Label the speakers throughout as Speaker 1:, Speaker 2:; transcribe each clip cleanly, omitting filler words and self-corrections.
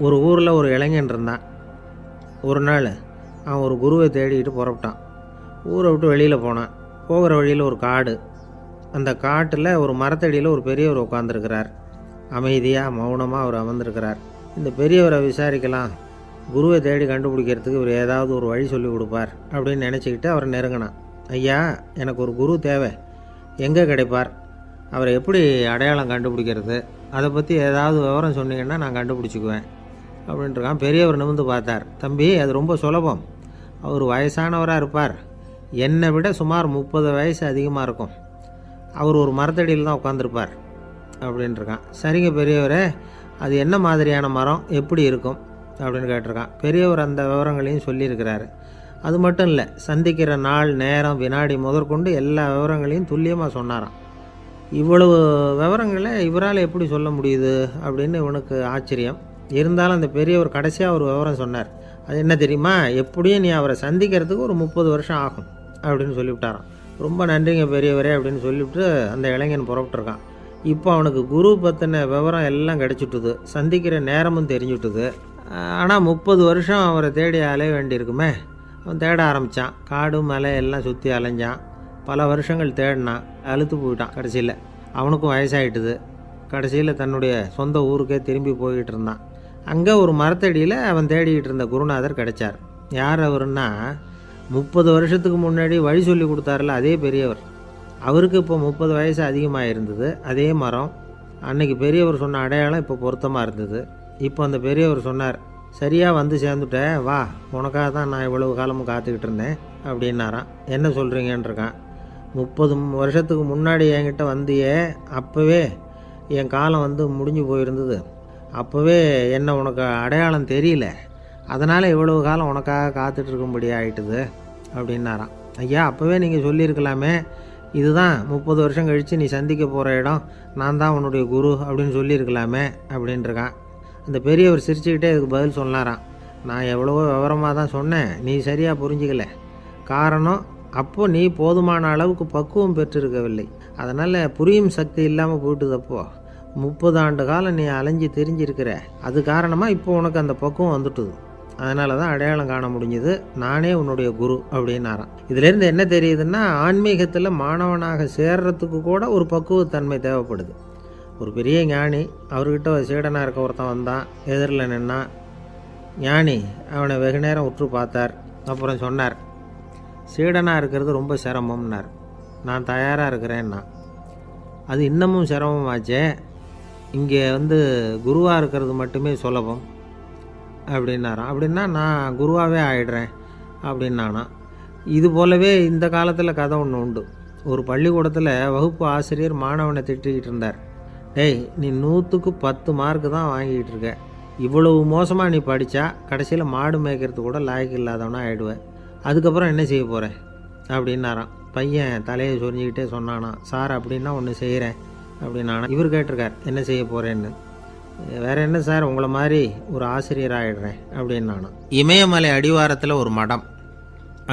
Speaker 1: ஒரு ஊரில் ஒரு இளைஞன் இருந்தான். ஒரு நாள் அவன் ஒரு குருவை தேடிக்கிட்டு புறப்பட்டான். ஊரை விட்டு வெளியில் போனான். போகிற வழியில் ஒரு காடு. அந்த காட்டில் ஒரு மரத்தடியில் ஒரு பெரியவர் உட்காந்துருக்கிறார். அமைதியாக மௌனமாக அவர் அமர்ந்திருக்கிறார். இந்த பெரியவரை விசாரிக்கலாம், குருவை தேடி கண்டுபிடிக்கிறதுக்கு இவர் ஏதாவது ஒரு வழி சொல்லி கொடுப்பார் அப்படின்னு நினச்சிக்கிட்டு அவரை நெருங்கினான். ஐயா, எனக்கு ஒரு குரு தேவை, எங்கே கிடைப்பார், அவரை எப்படி அடையாளம் கண்டுபிடிக்கிறது, அதை பற்றி ஏதாவது விவரம் சொன்னீங்கன்னா நான் கண்டுபிடிச்சிக்குவேன் அப்படின்ட்டுருக்கான். பெரியவர் நிமிர்ந்து பார்த்தார். தம்பி, அது ரொம்ப சுலபம். அவர் வயசானவராக இருப்பார், என்னை விட சுமார் 30 வயசு அதிகமாக இருக்கும். அவர் ஒரு மரத்தடியில் தான் உட்காந்துருப்பார் அப்படின்ட்டுருக்கான். சரிங்க பெரியவரே, அது என்ன மாதிரியான மரம், எப்படி இருக்கும் அப்படின்னு கேட்டிருக்கான். பெரியவர் அந்த விவரங்களையும் சொல்லியிருக்கிறாரு. அது மட்டும் இல்லை, சந்திக்கிற நாள், நேரம், வினாடி முதற்கொண்டு எல்லா விவரங்களையும் துல்லியமாக சொன்னாராம். இவ்வளவு விவரங்களை இவரால் எப்படி சொல்ல முடியுது அப்படின்னு இவனுக்கு ஆச்சரியம். இருந்தாலும் அந்த பெரியவர் கடைசியாக ஒரு விவரம் சொன்னார். அது என்ன தெரியுமா, எப்படியும் நீ அவரை சந்திக்கிறதுக்கு ஒரு 30 வருஷம் ஆகும் அப்படின்னு சொல்லிவிட்டாராம். ரொம்ப நன்றிங்க பெரியவரே அப்படின்னு சொல்லிவிட்டு அந்த இளைஞன் புறப்பட்டுருக்கான். இப்போ அவனுக்கு குரு பற்றின விவரம் எல்லாம் கிடச்சிட்டுது, சந்திக்கிற நேரமும் தெரிஞ்சுட்டுது. ஆனால் 30 வருஷம் அவரை தேடி அலைய வேண்டியிருக்குமே. அவன் தேட ஆரம்பித்தான். காடு மலை எல்லாம் சுற்றி அலைஞ்சான். பல வருஷங்கள் தேடினான், அழுத்து போயிட்டான். கடைசியில் அவனுக்கும் வயசாகிட்டுது. கடைசியில் தன்னுடைய சொந்த ஊருக்கே திரும்பி போய்கிட்டு இருந்தான். அங்கே ஒரு மரத்தடியில் அவன் தேடிக்கிட்டு இருந்த குருநாதர் கிடைச்சார். யார் அவருன்னா, 30 வருஷத்துக்கு முன்னாடி வழி சொல்லி கொடுத்தாருல அதே பெரியவர். அவருக்கு இப்போ 30 வயசு அதிகமாக இருந்தது. அதே மரம், அன்னைக்கு பெரியவர் சொன்ன அடையாளம் இப்போ பொருத்தமாக இருந்தது. இப்போ அந்த பெரியவர் சொன்னார், சரியாக வந்து சேர்ந்துட்டேன், வா, உனக்காக தான் நான் இவ்வளவு காலமும் காத்துக்கிட்டு இருந்தேன் அப்படின்னாரான். என்ன சொல்கிறீங்கன்றிருக்கான். 30 வருஷத்துக்கு முன்னாடி என்கிட்ட வந்தியே, அப்போவே என் காலம் வந்து முடிஞ்சு போயிருந்தது. அப்போவே என்ன உனக்கு அடையாளம் தெரியல, அதனால் இவ்வளவு காலம் உனக்காக காத்துட்ருக்கும்படி ஆகிட்டுது அப்படின்னாரான். ஐயா, அப்போவே நீங்கள் சொல்லியிருக்கலாமே, இதுதான் 30 வருஷம் கழித்து நீ சந்திக்க போகிற இடம், நான் தான் உன்னுடைய குரு அப்படின்னு சொல்லியிருக்கலாமே அப்படின்ட்டுருக்கான். அந்த பெரியவர் சிரிச்சுக்கிட்டே இதுக்கு பதில் சொன்னாராம். நான் எவ்வளவோ விவரமாக தான் சொன்னேன், நீ சரியாக புரிஞ்சிக்கல. காரணம், அப்போது நீ போதுமான அளவுக்கு பக்குவம் பெற்றிருக்கவில்லை, அதனால் புரியும் சக்தி இல்லாமல் போயிட்டுதப்போ 30 ஆண்டு காலம் நீ அலைஞ்சி தெரிஞ்சிருக்கிற. அது காரணமாக இப்போ உனக்கு அந்த பக்குவம் வந்துட்டுது, அதனால தான் அடையாளம் காண முடிஞ்சுது, நானே உன்னுடைய குரு அப்படின்னாராம். இதிலேருந்து என்ன தெரியுதுன்னா, ஆன்மீகத்தில் மாணவனாக சேர்றதுக்கு கூட ஒரு பக்குவத்தன்மை தேவைப்படுது. ஒரு பெரிய ஞானி, அவர்கிட்ட ஒரு சீடனாக இருக்க ஒருத்தன் வந்தான், எதிரில் நின்னான். ஞானி அவனை வெகு நேரம் உற்று பார்த்தார். அப்புறம் சொன்னார், சீடனாக இருக்கிறது ரொம்ப சிரமம்னார். நான் தயாராக இருக்கிறேன்னா. அது இன்னமும் சிரமமாச்சே, இங்கே வந்து குருவாக இருக்கிறது மட்டுமே சுலபம் அப்படின்னாராம். அப்படின்னா நான் குருவாகவே ஆயிடுறேன் அப்படின்னானா. இது போலவே இந்த காலத்தில் கதை ஒன்று உண்டு. ஒரு பள்ளிக்கூடத்தில் வகுப்பு ஆசிரியர் மாணவனை திட்டிக்கிட்டு இருந்தார். டேய், நீ 100க்கு 10 மார்க்கு தான் வாங்கிக்கிட்டு இருக்க, இவ்வளவு மோசமாக நீ படித்தா கடைசியில் மாடு மேய்க்கிறது கூட லாய்க்கு இல்லாதவனா ஆகிடுவேன், அதுக்கப்புறம் என்ன செய்ய போகிறேன் அப்படின்னாராம். பையன் தலையை சொரிஞ்சிக்கிட்டே சொன்னானா, சார் அப்படின்னா ஒன்று செய்கிறேன் அப்படின்னானா. இவர் கேட்டிருக்கார், என்ன செய்ய போகிறேன்னு. வேறு என்ன சார், உங்களை மாதிரி ஒரு ஆசிரியர் ஆகிடுறேன் அப்படின்னானா. இமயமலை அடிவாரத்தில் ஒரு மடம்,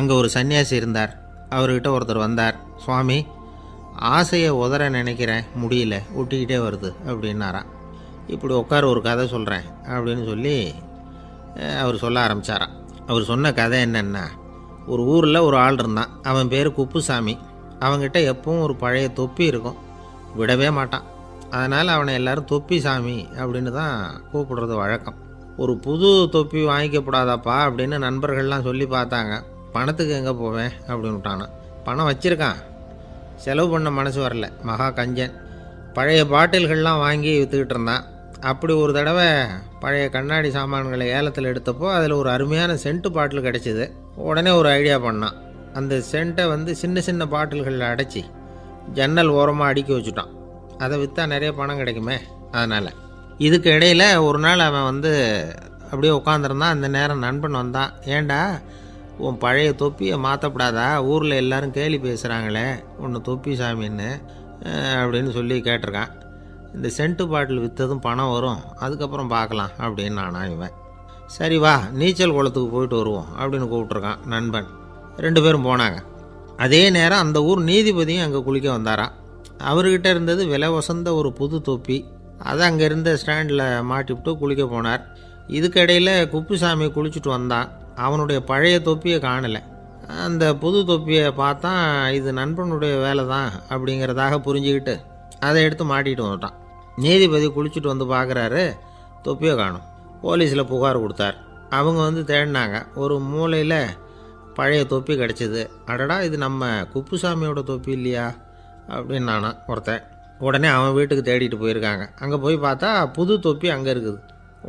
Speaker 1: அங்கே ஒரு சன்னியாசி இருந்தார். அவர்கிட்ட ஒருத்தர் வந்தார். சுவாமி, ஆசையை உதற நினைக்கிறேன், முடியல, ஒட்டிக்கிட்டே வருது அப்படின்னாராம். இப்படி உட்கார, ஒரு கதை சொல்கிறேன் அப்படின்னு சொல்லி அவர் சொல்ல ஆரம்பித்தாராம். அவர் சொன்ன கதை என்னென்னா, ஒரு ஊரில் ஒரு ஆள் இருந்தான். அவன் பேர் குப்புசாமி. அவன்கிட்ட எப்பவும் ஒரு பழைய தொப்பி இருக்கும், விடவே மாட்டான். அதனால் அவனை எல்லோரும் தொப்பி சாமி அப்படின்னு தான் கூப்பிடுறது வழக்கம். ஒரு புது தொப்பி வாங்கிக்கப்படாதாப்பா அப்படின்னு நண்பர்கள்லாம் சொல்லி பார்த்தாங்க. பணத்துக்கு எங்கே போவேன் அப்படின்னு விட்டானா. பணம் வச்சுருக்கான், செலவு பண்ண மனசு வரல, மகா கஞ்சன். பழைய பாட்டில்கள்லாம் வாங்கி விற்றுக்கிட்டு இருந்தான். அப்படி ஒரு தடவை பழைய கண்ணாடி சாமான்களை ஏலத்தில் எடுத்தப்போ அதில் ஒரு அருமையான சென்ட்டு பாட்டில் கிடச்சிது. உடனே ஒரு ஐடியா பண்ணான். அந்த சென்ட்டை வந்து சின்ன சின்ன பாட்டில்களில் அடைச்சி ஜன்னல் ஓரமாக அடுக்கி வச்சுட்டான். அதை விற்றா நிறைய பணம் கிடைக்குமே, அதனால். இதுக்கு இடையில் ஒரு நாள் அவன் வந்து அப்படியே உட்காந்துருந்தான். அந்த நேரம் நண்பன் வந்தான். ஏண்டா, உன் பழைய தொப்பியை மாற்றப்படாதா, ஊரில் எல்லோரும் கேலி பேசுகிறாங்களே ஒன்று தொப்பி சாமின்னு அப்படின்னு சொல்லி கேட்டிருக்கான். இந்த சென்ட்டு பாட்டில் விற்றதும் பணம் வரும், அதுக்கப்புறம் பார்க்கலாம் அப்படின்னு நானா. இவன் சரி வா, நீச்சல் குளத்துக்கு போயிட்டு வருவோம் அப்படின்னு கூப்பிட்ருக்கான் நண்பன். 2 பேரும் போனாங்க. அதே நேரம் அந்த ஊர் நீதிபதியும் அங்கே குளிக்க வந்தாராம். அவர்கிட்ட இருந்தது விலை வசந்த ஒரு புது தொப்பி. அதை அங்கே இருந்த ஸ்டாண்டில் மாட்டிவிட்டு குளிக்க போனார். இதுக்கிடையில் குப்புசாமி குளிச்சுட்டு வந்தான். அவனுடைய பழைய தொப்பியை காணலை. அந்த புது தொப்பியை பார்த்தா இது நண்பனுடைய வேலை தான் அப்படிங்கிறதாக புரிஞ்சுக்கிட்டு அதை எடுத்து மாட்டிகிட்டு வந்துட்டான். நீதிபதி குளிச்சுட்டு வந்து பார்க்குறாரு, தொப்பியை காணும். போலீஸில் புகார் கொடுத்தார். அவங்க வந்து தேடினாங்க. ஒரு மூலையில் பழைய தொப்பி கிடச்சிது. அடடா, இது நம்ம குப்புசாமியோட தொப்பி இல்லையா அப்படின்னு நானா ஒருத்தன். உடனே அவன் வீட்டுக்கு தேடிட்டு போயிருக்காங்க. அங்கே போய் பார்த்தா புது தொப்பி அங்கே இருக்குது.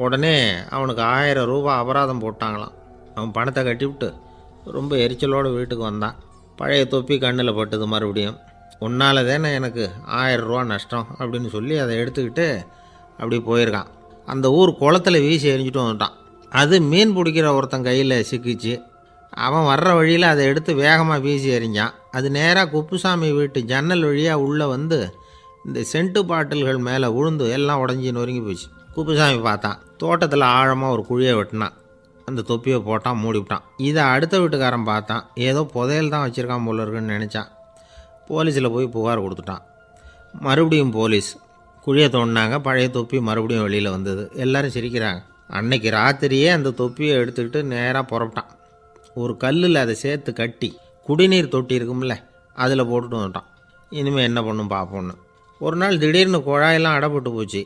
Speaker 1: உடனே அவனுக்கு 1000 ரூபா அபராதம் போட்டாங்களாம். அவன் பணத்தை கட்டிவிட்டு ரொம்ப எரிச்சலோடு வீட்டுக்கு வந்தான். பழைய தொப்பி கண்ணில் பட்டுது. மறுபடியும் உன்னால் தானே எனக்கு 1000 ரூபா நஷ்டம் அப்படின்னு சொல்லி அதை எடுத்துக்கிட்டு அப்படி போயிருக்கான். அந்த ஊர் குளத்தில் வீசி எரிஞ்சிட்டு வந்துட்டான். அது மீன் பிடிக்கிற ஒருத்தன் கையில் சிக்கிச்சு. அவன் வர்ற வழியில் அதை எடுத்து வேகமாக வீசி எறிஞ்சான். அது நேராக குப்புசாமி வீட்டு ஜன்னல் வழியாக உள்ளே வந்து இந்த சென்ட்டு பாட்டில்கள் மேலே உழுந்து எல்லாம் உடஞ்சி நொறுங்கி போச்சு. குப்புசாமி பார்த்தான். தோட்டத்தில் ஆழமாக ஒரு குழியை வெட்டினான். அந்த தொப்பியை போட்டான், மூடிவிட்டான். இதை அடுத்த வீட்டுக்காரன் பார்த்தான். ஏதோ புதையல் தான் வச்சுருக்கான் போல இருக்குன்னு நினச்சான். போலீஸில் போய் புகார் கொடுத்துட்டான். மறுபடியும் போலீஸ் குழியை தோண்டினாங்க. பழைய தொப்பி மறுபடியும் வெளியில் வந்தது. எல்லோரும் சிரிக்கிறாங்க. அன்னைக்கு ராத்திரியே அந்த தொப்பியை எடுத்துக்கிட்டு நேராக புறப்பட்டான். ஒரு கல்லில் அதை சேர்த்து கட்டி குடிநீர் தொட்டி இருக்கும்ல, அதில் போட்டுட்டு வந்துட்டான். இனிமேல் என்ன பண்ணும் பார்ப்போன்னு. ஒரு நாள் திடீர்னு குழாயெல்லாம் அடைப்பட்டு போச்சு.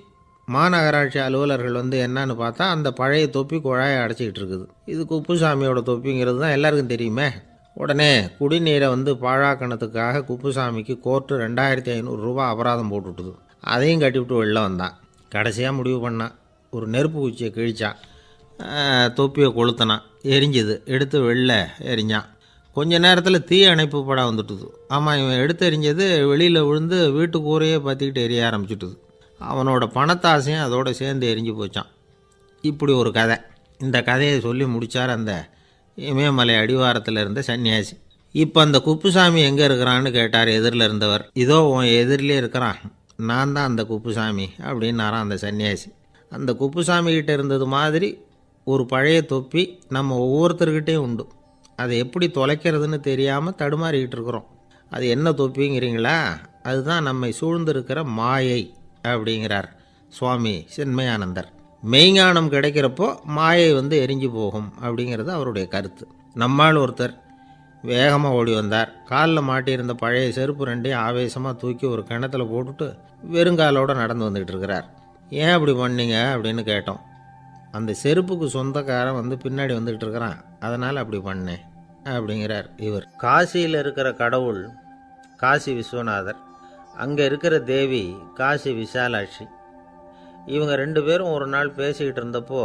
Speaker 1: மாநகராட்சி அலுவலர்கள் வந்து என்னன்னு பார்த்தா அந்த பழைய தொப்பி குழாயை அடைச்சிக்கிட்டு இருக்குது. இது குப்புசாமியோட தொப்பிங்கிறது தான் எல்லாருக்கும் தெரியுமே. உடனே குடிநீரை வந்து பாழாக்கணத்துக்காக குப்புசாமிக்கு கோர்ட்டு 2500 ரூபா அபராதம் போட்டுவிட்டுது. அதையும் கட்டிவிட்டு வெளில வந்தான். கடைசியாக முடிவு பண்ணான். ஒரு நெருப்பு குச்சியை கிழிச்சான். தொப்பியை கொளுத்தினான். எரிஞ்சுது. எடுத்து வெளில எரிஞ்சான். கொஞ்ச நேரத்தில் தீ அணைப்பு படம் வந்துட்டுது. ஆமாம், இவன் எடுத்து எரிஞ்சது வெளியில் விழுந்து வீட்டு கூரையே பற்றிக்கிட்டு எரிய ஆரம்பிச்சுட்டுது. அவனோட பணத்தாசையும் அதோடு சேர்ந்து எரிஞ்சு போச்சான். இப்படி ஒரு கதை. இந்த கதையை சொல்லி முடித்தார் அந்த இமயமலை அடிவாரத்தில் இருந்த சன்னியாசி. இப்போ அந்த குப்புசாமி எங்கே இருக்கிறான்னு கேட்டார் எதிரில் இருந்தவர். இதோ உன் எதிரிலே இருக்கிறான், நான் தான் அந்த குப்புசாமி அப்படின்னாரான் அந்த சன்னியாசி. அந்த குப்புசாமி கிட்டே இருந்தது மாதிரி ஒரு பழைய தொப்பி நம்ம ஒவ்வொருத்தர்கிட்டையும் உண்டு. அதை எப்படி தொலைக்கிறதுன்னு தெரியாமல் தடுமாறிக்கிட்டு இருக்கிறோம். அது என்ன தொப்பிங்கிறீங்களா? அதுதான் நம்மை சூழ்ந்திருக்கிற மாயை அப்படிங்கிறார் சுவாமி சின்மயானந்தர். மெய்ஞானம் கிடைக்கிறப்போ மாயை வந்து எரிஞ்சு போகும் அப்படிங்கிறது அவருடைய கருத்து. நம்மால் ஒருத்தர் வேகமாக ஓடி வந்தார். காலில் மாட்டியிருந்த பழைய செருப்பு ரெண்டையும் ஆவேசமாக தூக்கி ஒரு கிணத்துல போட்டுட்டு வெறுங்காலோடு நடந்து வந்துக்கிட்டு இருக்கிறார். ஏன் அப்படி பண்ணீங்க அப்படின்னு கேட்டோம். அந்த செருப்புக்கு சொந்தக்காரன் வந்து பின்னாடி வந்துக்கிட்டு இருக்கிறான், அதனால் அப்படி பண்ணேன் அப்படிங்கிறார் இவர். காசியில் இருக்கிற கடவுள் காசி விஸ்வநாதர், அங்கே இருக்கிற தேவி காசி விசாலாட்சி. இவங்க 2 பேரும் ஒரு நாள் பேசிக்கிட்டு இருந்தப்போ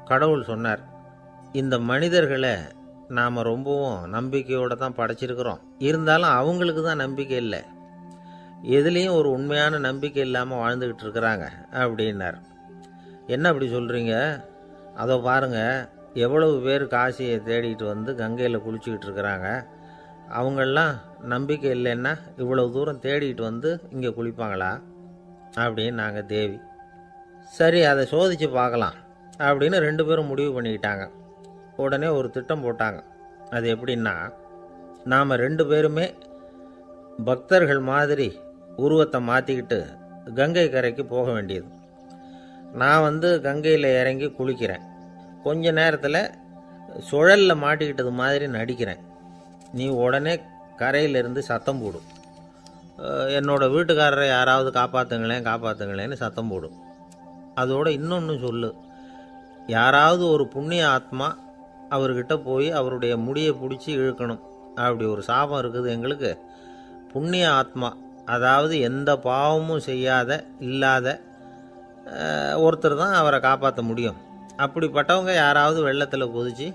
Speaker 1: கடவுள் சொன்னார், இந்த மனிதர்களை நாம் ரொம்பவும் நம்பிக்கையோடு தான் படைச்சிருக்கிறோம். இருந்தாலும் அவங்களுக்கு தான் நம்பிக்கை இல்லை, எதுலேயும் ஒரு உண்மையான நம்பிக்கை இல்லாமல் வாழ்ந்துக்கிட்டு இருக்கிறாங்க அப்படின்னார். என்ன அப்படி சொல்கிறீங்க? அதோ பாருங்கள், எவ்வளவு பேர் காசியை தேடிட்டு வந்து கங்கையில் குளிச்சுக்கிட்டு இருக்கிறாங்க. அவங்களெலாம் நம்பிக்கை இல்லைன்னா இவ்வளவு தூரம் தேடிட்டு வந்து இங்கே குளிப்பாங்களா அப்படின்னு நாங்கள் தேவி. சரி, அதை சோதித்து பார்க்கலாம் அப்படின்னு 2 பேரும் முடிவு பண்ணிக்கிட்டாங்க. உடனே ஒரு திட்டம் போட்டாங்க. அது எப்படின்னா, நாம் 2 பேருமே பக்தர்கள் மாதிரி உருவத்தை மாற்றிக்கிட்டு கங்கை கரைக்கு போக வேண்டியது. நான் வந்து கங்கையில் இறங்கி குளிக்கிறேன். கொஞ்ச நேரத்தில் சுழலில் மாட்டிக்கிட்டது மாதிரி நடிக்கிறேன். நீ உடனே கரையிலிருந்து சத்தம் போடும். என்னோடய வீட்டுக்காரரை யாராவது காப்பாற்றுங்களேன்னு சத்தம் போடும். அதோடு இன்னொன்று சொல்லு, யாராவது ஒரு புண்ணிய ஆத்மா அவர்கிட்ட போய் அவருடைய முடியை பிடிச்சி இழுக்கணும். அப்படி ஒரு சாபம் இருக்குது எங்களுக்கு. புண்ணிய ஆத்மா, அதாவது எந்த பாவமும் செய்யாத இல்லாத ஒருத்தர் தான் அவரை காப்பாற்ற முடியும். அப்படிப்பட்டவங்க யாராவது வெள்ளத்தில் குதித்து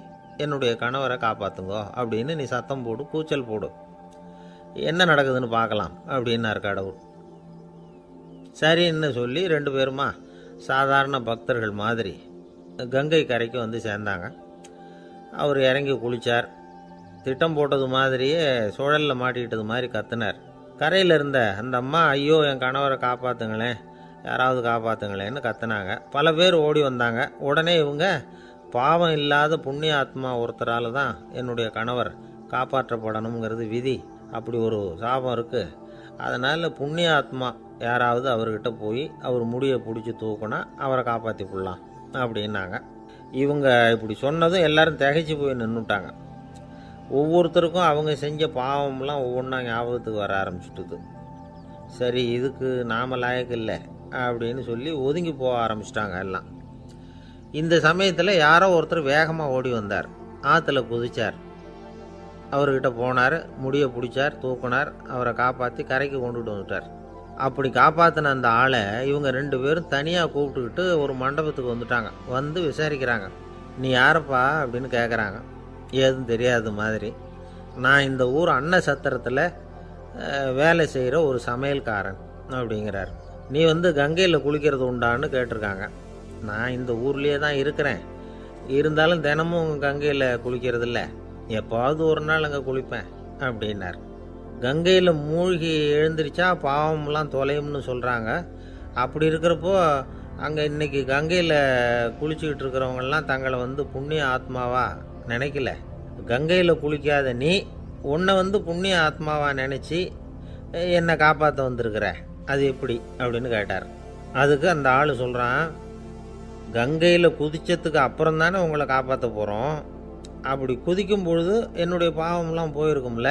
Speaker 1: என்னுடைய கணவரை காப்பாற்றுங்கோ அப்படின்னு நீ சத்தம் போடு, கூச்சல் போடு, என்ன நடக்குதுன்னு பார்க்கலாம் அப்படின்னார் கடவுள். சரின்னு சொல்லி 2 பேருமா சாதாரண பக்தர்கள் மாதிரி கங்கை கரைக்கு வந்து சேர்ந்தாங்க. அவர் இறங்கி குளித்தார். திட்டம் போட்டது மாதிரியே சுழலில் மாட்டிக்கிட்டது மாதிரி கத்துனார். கரையில் இருந்த அந்த அம்மா, ஐயோ என் கணவரை காப்பாற்றுங்களேன், யாராவது காப்பாற்றுங்களேன்னு கத்துனாங்க. பல பேர் ஓடி வந்தாங்க. உடனே இவங்க, பாவம் இல்லாத புண்ணிய ஆத்மா ஒருத்தரால் தான் என்னுடைய கணவர் காப்பாற்றப்படணுங்கிறது விதி, அப்படி ஒரு சாபம் இருக்குது, அதனால் புண்ணிய ஆத்மா யாராவது அவர்கிட்ட போய் அவர் முடியை பிடிச்சி தூக்குனா அவரை காப்பாற்றி போடலாம் அப்படின்னாங்க. இவங்க இப்படி சொன்னதும் எல்லாரும் திகைச்சு போய் நின்றுட்டாங்க. ஒவ்வொருத்தருக்கும் அவங்க செஞ்ச பாவம்லாம் ஒவ்வொன்றா ஞாபகத்துக்கு வர ஆரம்பிச்சுட்டுது. சரி, இதுக்கு நாம லாயக்கு இல்லை அப்படின்னு சொல்லி ஒதுங்கி போக ஆரம்பிச்சிட்டாங்க எல்லாம். இந்த சமயத்தில் யாரோ ஒருத்தர் வேகமாக ஓடி வந்தார். ஆற்றுல குதிச்சார். அவர்கிட்ட போனார், முடியை பிடிச்சார், தூக்குனார், அவரை காப்பாற்றி கரைக்கு கொண்டுட்டு வந்துட்டார். அப்படி காப்பாற்றின அந்த ஆளை இவங்க 2 பேரும் தனியாக கூப்பிட்டுக்கிட்டு ஒரு மண்டபத்துக்கு வந்துட்டாங்க. வந்து விசாரிக்கிறாங்க. நீ யாரப்பா அப்படின்னு கேட்குறாங்க. ஏதும் தெரியாத மாதிரி. நான் இந்த ஊர் அன்ன சத்திரத்தில் வேலை செய்கிற ஒரு சமையல்காரன் அப்படிங்கிறார். நீ வந்து கங்கையில் குளிக்கிறது உண்டான்னு கேட்டிருக்காங்க. நான் இந்த ஊர்லேயே தான் இருக்கிறேன், இருந்தாலும் தினமும் கங்கையில் குளிக்கிறது இல்லை, எப்போவாவது ஒரு நாள் அங்கே குளிப்பேன் அப்படின்னார். கங்கையில் மூழ்கி எழுந்திரிச்சா பாவம்லாம் தொலையும்னு சொல்கிறாங்க. அப்படி இருக்கிறப்போ அங்கே இன்றைக்கி கங்கையில் குளிச்சுக்கிட்டு இருக்கிறவங்கெல்லாம் தங்களை வந்து புண்ணிய ஆத்மாவா நினைக்கல. கங்கையில் குளிக்காத நீ உன்னை வந்து புண்ணிய ஆத்மாவா நினச்சி என்னை காப்பாற்ற வந்திருக்கிற, அது எப்படி அப்படின்னு கேட்டார். அதுக்கு அந்த ஆள் சொல்கிறான், கங்கையில் குதிச்சதுக்கு அப்புறம் தானே உங்களை காப்பாற்ற போகிறோம். அப்படி குதிக்கும் பொழுது என்னுடைய பாவம்லாம் போயிருக்கும்ல,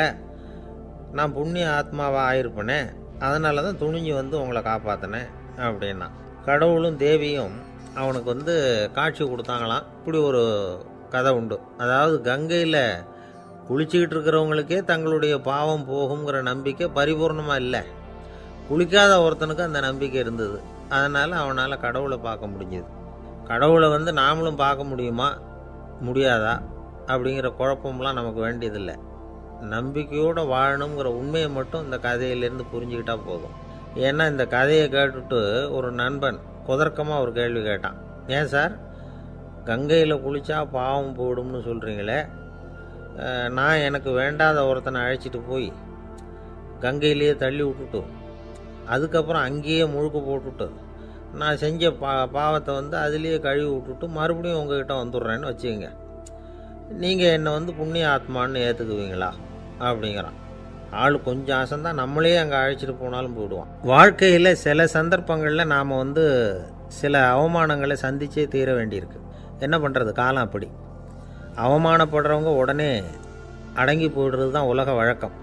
Speaker 1: நான் புண்ணிய ஆத்மாவாக ஆயிருப்பேனே, அதனால தான் துணிஞ்சு வந்து உங்களை காப்பாற்றினேன் அப்படின்னா. கடவுளும் தேவியும் அவனுக்கு வந்து காட்சி கொடுத்தாங்களாம். இப்படி ஒரு கதை உண்டு. அதாவது கங்கையில் குளிச்சுக்கிட்டு இருக்கிறவங்களுக்கே தங்களுடைய பாவம் போகுங்கிற நம்பிக்கை பரிபூர்ணமாக இல்லை. குளிக்காத ஒருத்தனுக்கு அந்த நம்பிக்கை இருந்தது. அதனால் அவனால் கடவுளை பார்க்க முடிஞ்சது. கடவுளை வந்து நாமளும் பார்க்க முடியுமா முடியாதா அப்படிங்கிற குழப்பம்லாம் நமக்கு வேண்டியதில்லை. நம்பிக்கையோடு வாழணுங்கிற உண்மையை மட்டும் இந்த கதையிலேருந்து புரிஞ்சுக்கிட்டா போதும். ஏன்னா இந்த கதையை கேட்டுட்டு ஒரு நண்பன் குதர்க்கமாக ஒரு கேள்வி கேட்டான். ஏன் சார், கங்கையில் குளித்தா பாவம் போடும்னு சொல்கிறீங்களே, நான் எனக்கு வேண்டாத ஒருத்தனை அழைச்சிட்டு போய் கங்கையிலேயே தள்ளி விட்டுட்டு அதுக்கப்புறம் அங்கேயே முழுக்க போட்டுட்டு நான் செஞ்ச பாவத்தை வந்து அதுலேயே கழுவி விட்டுட்டு மறுபடியும் உங்ககிட்ட வந்துடுறேன்னு வச்சுக்கோங்க, நீங்கள் என்னை வந்து புண்ணிய ஆத்மான்னு ஏற்றுக்குவீங்களா அப்படிங்கிறான். ஆள் கொஞ்சம் ஆசைந்தான், நம்மளே அங்கே அழைச்சிட்டு போனாலும் போயிடுவான். வாழ்க்கையில் சில சந்தர்ப்பங்களில் நாம் வந்து சில அவமானங்களை சந்திச்சே தீர வேண்டியிருக்கு. என்ன பண்ணுறது, காலம் அப்படி. அவமானப்படுறவங்க உடனே அடங்கி போயிடுறது தான் உலக வழக்கம்.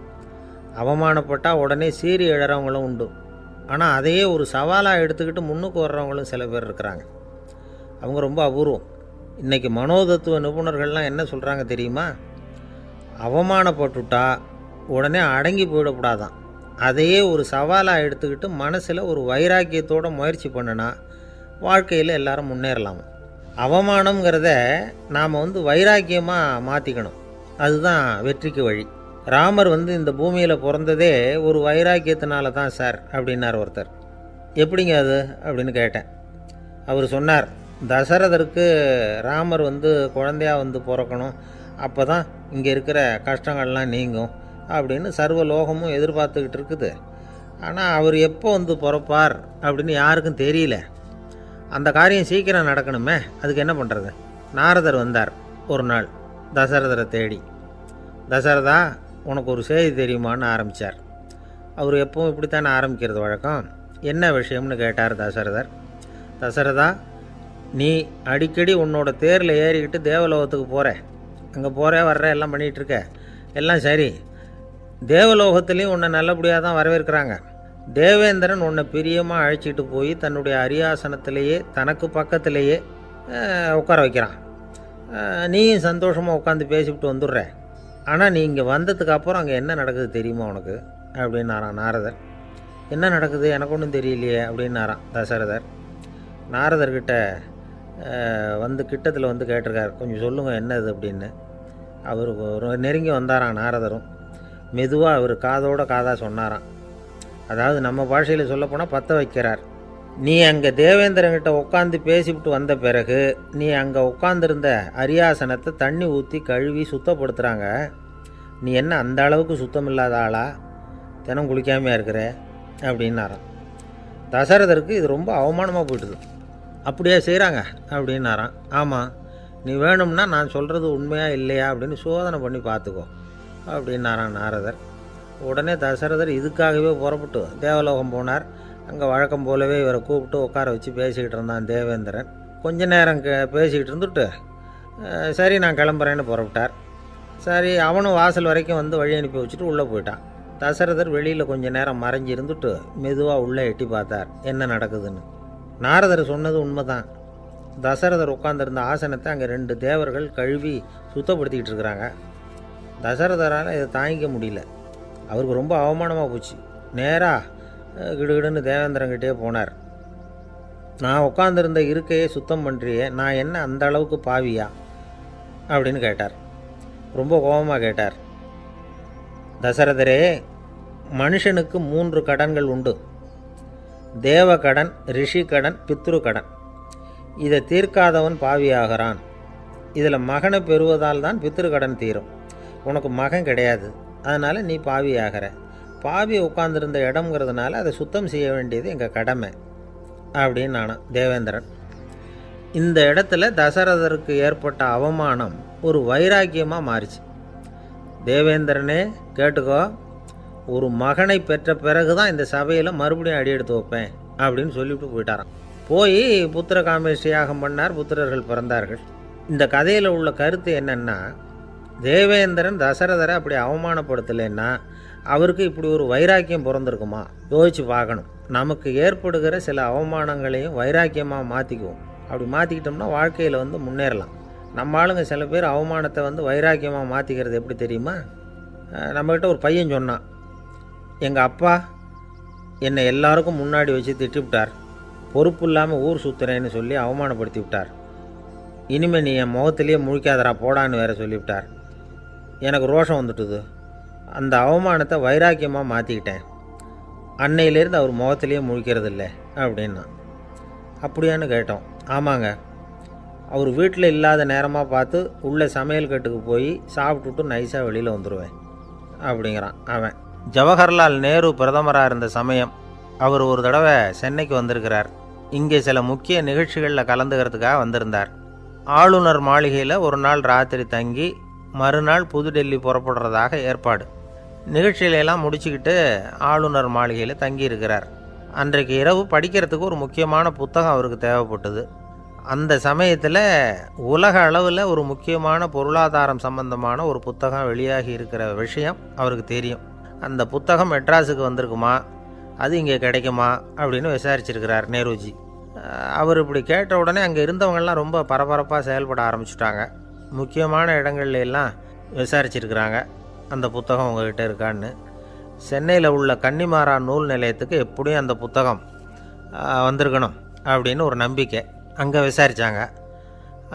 Speaker 1: அவமானப்பட்டால் உடனே சீறி எழறவங்களும் உண்டு. ஆனால் அதையே ஒரு சவாலாக எடுத்துக்கிட்டு முன்னுக்கு வர்றவங்களும் சில பேர் இருக்கிறாங்க. அவங்க ரொம்ப அபூர்வம். இன்றைக்கி மனோதத்துவ நிபுணர்கள்லாம் என்ன சொல்கிறாங்க தெரியுமா? அவமானப்பட்டுட்டா உடனே அடங்கி போயிடக்கூடாதான். அதையே ஒரு சவாலாக எடுத்துக்கிட்டு மனசில் ஒரு வைராக்கியத்தோடு முயற்சி பண்ணினா வாழ்க்கையில் எல்லாரும் முன்னேறலாம். அவமானங்கிறத நாம் வந்து வைராக்கியமாக மாற்றிக்கணும். அதுதான் வெற்றிக்கு வழி. ராமர் வந்து இந்த பூமியில் பிறந்ததே ஒரு வைராக்கியத்தினால தான் சார் அப்படின்னார் ஒருத்தர். எப்படிங்க அது அப்படின்னு கேட்டேன். அவர் சொன்னார், தசரதருக்கு ராமர் வந்து குழந்தையாக வந்து பிறக்கணும், அப்போ தான் இங்கே இருக்கிற கஷ்டங்கள்லாம் நீங்கும் அப்படின்னு சர்வ லோகமும் எதிர்பார்த்துக்கிட்டு இருக்குது. ஆனால் அவர் எப்போ வந்து பிறப்பார் அப்படின்னு யாருக்கும் தெரியல. அந்த காரியம் சீக்கிரம் நடக்கணுமே, அதுக்கு என்ன பண்ணுறது? நாரதர் வந்தார் ஒரு நாள் தசரதரை தேடி. தசரதா, உனக்கு ஒரு செய்தி தெரியுமான்னு ஆரம்பித்தார். அவர் எப்பவும் இப்படித்தானே ஆரம்பிக்கிறது வழக்கம். என்ன விஷயம்னு கேட்டார் தசரதர். தசரதா, நீ அடிக்கடி உன்னோட தேரில் ஏறிக்கிட்டு தேவலோகத்துக்கு போகிற, அங்கே போகிற வர்ற எல்லாம் பண்ணிகிட்ருக்க, எல்லாம் சரி. தேவலோகத்துலேயும் உன்னை நல்லபடியாக தான் வரவேற்கிறாங்க. தேவேந்திரன் உன்னை பிரியமாக அழைச்சிட்டு போய் தன்னுடைய அரியாசனத்திலேயே தனக்கு பக்கத்திலேயே உட்கார வைக்கிறான். நீயும் சந்தோஷமாக உட்காந்து பேசிவிட்டு வந்துடுற. ஆனால் நீ இங்கே வந்ததுக்கு அப்புறம் அங்கே என்ன நடக்குது தெரியுமா உனக்கு அப்படின்னாரான் நாரதர். என்ன நடக்குது எனக்கு ஒன்றும் தெரியலையே அப்படின்னாரான் தசரதர். நாரதர்கிட்ட வந்து கிட்டத்தில் வந்து கேட்டிருக்கார், கொஞ்சம் சொல்லுங்கள் என்னது அப்படின்னு. அவர் நெருங்கி வந்தாரான் நாரதரும். மெதுவாக அவர் காதோட காதாக சொன்னாராம். அதாவது நம்ம பாஷையில் சொல்லப்போனால் பற்ற வைக்கிறார். நீ அங்கே தேவேந்திரங்கிட்ட உட்காந்து பேசிவிட்டு வந்த பிறகு நீ அங்கே உட்காந்துருந்த அரியாசனத்தை தண்ணி ஊற்றி கழுவி சுத்தப்படுத்துகிறாங்க. நீ என்ன அந்த அளவுக்கு சுத்தம் இல்லாத ஆளா, தினம் குளிக்காமையாக இருக்கிற அப்படின்னாராம். தசரதருக்கு இது ரொம்ப அவமானமாக போயிட்டுது. அப்படியே செய்கிறாங்க அப்படின்னாராம். ஆமாம், நீ வேணும்னா நான் சொல்கிறது உண்மையாக இல்லையா அப்படின்னு சோதனை பண்ணி பார்த்துக்கோ அப்படின்னாரான் நாரதர். உடனே தசரதர் இதுக்காகவே புறப்பட்டு தேவலோகம் போனார். அங்கே வழக்கம் போலவே இவரை கூப்பிட்டு உட்கார வச்சு பேசிக்கிட்டு இருந்தான் தேவேந்திரன். கொஞ்ச நேரம் பேசிக்கிட்டு இருந்துட்டு சரி நான் கிளம்புறேன்னு புறப்பட்டார். சரி அவனும் வாசல் வரைக்கும் வந்து வழி அனுப்பி வச்சுட்டு உள்ளே போயிட்டான். தசரதர் வெளியில் கொஞ்ச நேரம் மறைஞ்சி இருந்துட்டு மெதுவாக உள்ளே எட்டி பார்த்தார் என்ன நடக்குதுன்னு. நாரதர் சொன்னது உண்மைதான். தசரதர் உட்காந்துருந்த ஆசனத்தை அங்கே 2 தேவர்கள் கழுவி சுத்தப்படுத்திக்கிட்டு இருக்கிறாங்க. தசரதரால் இதை தாங்கிக்க முடியல. அவருக்கு ரொம்ப அவமானமாக போச்சு. நேராக கிடுகிடுன்னு தேவேந்திரங்கிட்டே போனார். நான் உட்காந்துருந்த இருக்கையே சுத்தம் பண்ணுறியே, நான் என்ன அந்த அளவுக்கு பாவியா அப்படின்னு கேட்டார். ரொம்ப கோபமாக கேட்டார். தசரதரே, மனுஷனுக்கு 3 கடன்கள் உண்டு. தேவ கடன், ரிஷி கடன், பித்ரு கடன். இதை தீர்க்காதவன் பாவியாகிறான். இதில் மகனை பெறுவதால் தான் பித்ரு கடன் தீரும். உனக்கு மகன் கிடையாது, அதனால் நீ பாவியாகிற. பாவி உட்கார்ந்துருந்த இடம்ங்கிறதுனால அதை சுத்தம் செய்ய வேண்டியது எங்கள் கடமை அப்படின்னு நானும் தேவேந்திரன். இந்த இடத்துல தசரதருக்கு ஏற்பட்ட அவமானம் ஒரு வைராக்கியமாக மாறிச்சு. தேவேந்திரனே கேட்டுக்கோ, ஒரு மகனை பெற்ற பிறகு தான் இந்த சபையில் மறுபடியும் அடி எடுத்து வைப்பேன் அப்படின்னு சொல்லிவிட்டு போயிட்டாராம். போய் புத்திர காமேஷ்டி யாகம் பண்ணார். புத்திரர்கள் பிறந்தார்கள். இந்த கதையில் உள்ள கருத்து என்னென்னா, தேவேந்திரன் தசரதரை அப்படி அவமானப்படுத்தலைன்னா அவருக்கு இப்படி ஒரு வைராக்கியம் பிறந்திருக்குமா? யோசிச்சு பார்க்கணும். நமக்கு ஏற்படுகிற சில அவமானங்களையும் வைராக்கியமாக மாற்றிக்குவோம். அப்படி மாற்றிக்கிட்டோம்னா வாழ்க்கையில் முன்னேறலாம். நம்ம ஆளுங்க சில பேர் அவமானத்தை வைராக்கியமாக மாற்றிக்கிறது எப்படி தெரியுமா? நம்மக்கிட்ட ஒரு பையன் சொன்னான், எங்கள் அப்பா என்னை எல்லாருக்கும் முன்னாடி வச்சு திட்டிவிட்டார், பொறுப்பு இல்லாமல் ஊர் சுற்றுறேன்னு சொல்லி அவமானப்படுத்தி விட்டார். இனிமேல் நீ என் முகத்திலேயே முழிக்காதரா போடான்னு வேற சொல்லிவிட்டார். எனக்கு ரோஷம் வந்துட்டுது. அந்த அவமானத்தை வைராக்கியமாக மாற்றிக்கிட்டேன். அன்னையிலேருந்து அவர் முகத்திலேயே முழிக்கிறது இல்லை அப்படின்னா. அப்படியான்னு கேட்டோம். ஆமாங்க, அவர் வீட்டில் இல்லாத நேரமாக பார்த்து உள்ளே சமையல் கட்டுக்கு போய் சாப்பிட்டுட்டு நைஸாக வெளியில் வந்துடுவேன் அப்படிங்கிறான் அவன். ஜவஹர்லால் நேரு பிரதமராக இருந்த சமயம் அவர் ஒரு தடவை சென்னைக்கு வந்திருக்கிறார். இங்கே சில முக்கிய நிகழ்ச்சிகளில் கலந்துக்கிறதுக்காக வந்திருந்தார். ஆளுநர் மாளிகையில் ஒரு நாள் ராத்திரி தங்கி மறுநாள் புதுடெல்லி புறப்படுறதாக ஏற்பாடு. நிகழ்ச்சியிலெல்லாம் முடிச்சுக்கிட்டு ஆளுநர் மாளிகையில் தங்கியிருக்கிறார். அன்றைக்கு இரவு படிக்கிறதுக்கு ஒரு முக்கியமான புத்தகம் அவருக்கு தேவைப்பட்டது. அந்த சமயத்தில் உலக அளவில் ஒரு முக்கியமான பொருளாதாரம் சம்பந்தமான ஒரு புத்தகம் வெளியாகி இருக்கிற விஷயம் அவருக்கு தெரியும். அந்த புத்தகம் மெட்ராஸுக்கு வந்திருக்குமா, அது இங்கே கிடைக்குமா அப்படின்னு விசாரிச்சிருக்கிறார் நேருஜி. அவர் இப்படி கேட்ட உடனே அங்கே இருந்தவங்கெல்லாம் ரொம்ப பரபரப்பாக செயல்பட ஆரம்பிச்சுட்டாங்க. முக்கியமான இடங்கள்ல எல்லாம் விசாரிச்சிருக்கிறாங்க அந்த புத்தகம் உங்ககிட்ட இருக்கான்னு. சென்னையில் உள்ள கன்னிமாரா நூல் நிலையத்துக்கு எப்படியும் அந்த புத்தகம் வந்திருக்கணும் அப்படின்னு ஒரு நம்பிக்கை. அங்கே விசாரித்தாங்க.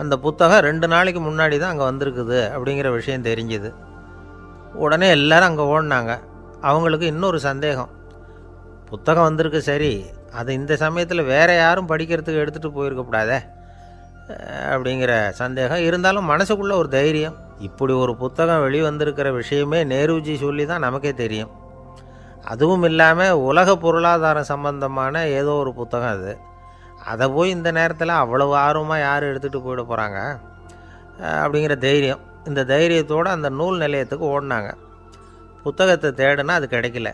Speaker 1: அந்த புத்தகம் 2 நாளைக்கு முன்னாடி தான் அங்கே வந்திருக்குது அப்படிங்கிற விஷயம் தெரிஞ்சுது. உடனே எல்லோரும் அங்கே ஓடினாங்க. அவங்களுக்கு இன்னொரு சந்தேகம், புத்தகம் வந்திருக்கு சரி, அது இந்த சமயத்தில் வேறு யாரும் படிக்கிறதுக்கு எடுத்துகிட்டு போயிருக்கக்கூடாதே அப்படிங்கிற சந்தேகம் இருந்தாலும் மனசுக்குள்ளே ஒரு தைரியம். இப்படி ஒரு புத்தகம் வெளிவந்திருக்கிற விஷயமே நேருஜி சொல்லி தான் நமக்கே தெரியும். அதுவும் இல்லாமல் உலக பொருளாதாரம் சம்பந்தமான ஏதோ ஒரு புத்தகம் அது. அதை போய் இந்த நேரத்தில் அவ்வளவு ஆர்வமாக யார் எடுத்துகிட்டு போயிட போகிறாங்க அப்படிங்கிற தைரியம். இந்த தைரியத்தோடு அந்த நூல் நிலையத்துக்கு ஓடினாங்க. புத்தகத்தை தேடினா அது கிடைக்கல.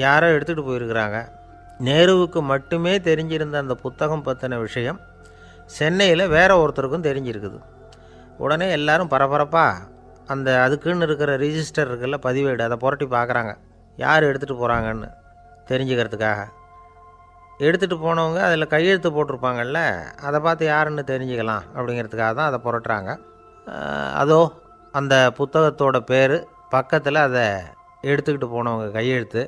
Speaker 1: யாரோ எடுத்துகிட்டு போயிருக்கிறாங்க. நேருவுக்கு மட்டுமே தெரிஞ்சிருந்த அந்த புத்தகம் பற்றின விஷயம் சென்னையில் வேற ஒருத்தருக்கும் தெரிஞ்சிருக்குது. உடனே எல்லாரும் பரபரப்பாக அதுக்குன்னு இருக்கிற ரிஜிஸ்டர் இருக்குல்ல, பதிவேடு, அதை புரட்டி பார்க்குறாங்க யார் எடுத்துகிட்டு போகிறாங்கன்னு தெரிஞ்சுக்கிறதுக்காக. எடுத்துகிட்டு போனவங்க அதில் கையெழுத்து போட்டிருப்பாங்கல்ல, அதை பார்த்து யாருன்னு தெரிஞ்சுக்கலாம் அப்படிங்கிறதுக்காக தான் அதை புரட்டுறாங்க. அதோ அந்த புத்தகத்தோட பேர் பக்கத்தில் அதை எடுத்துக்கிட்டு போனவங்க கையெழுத்து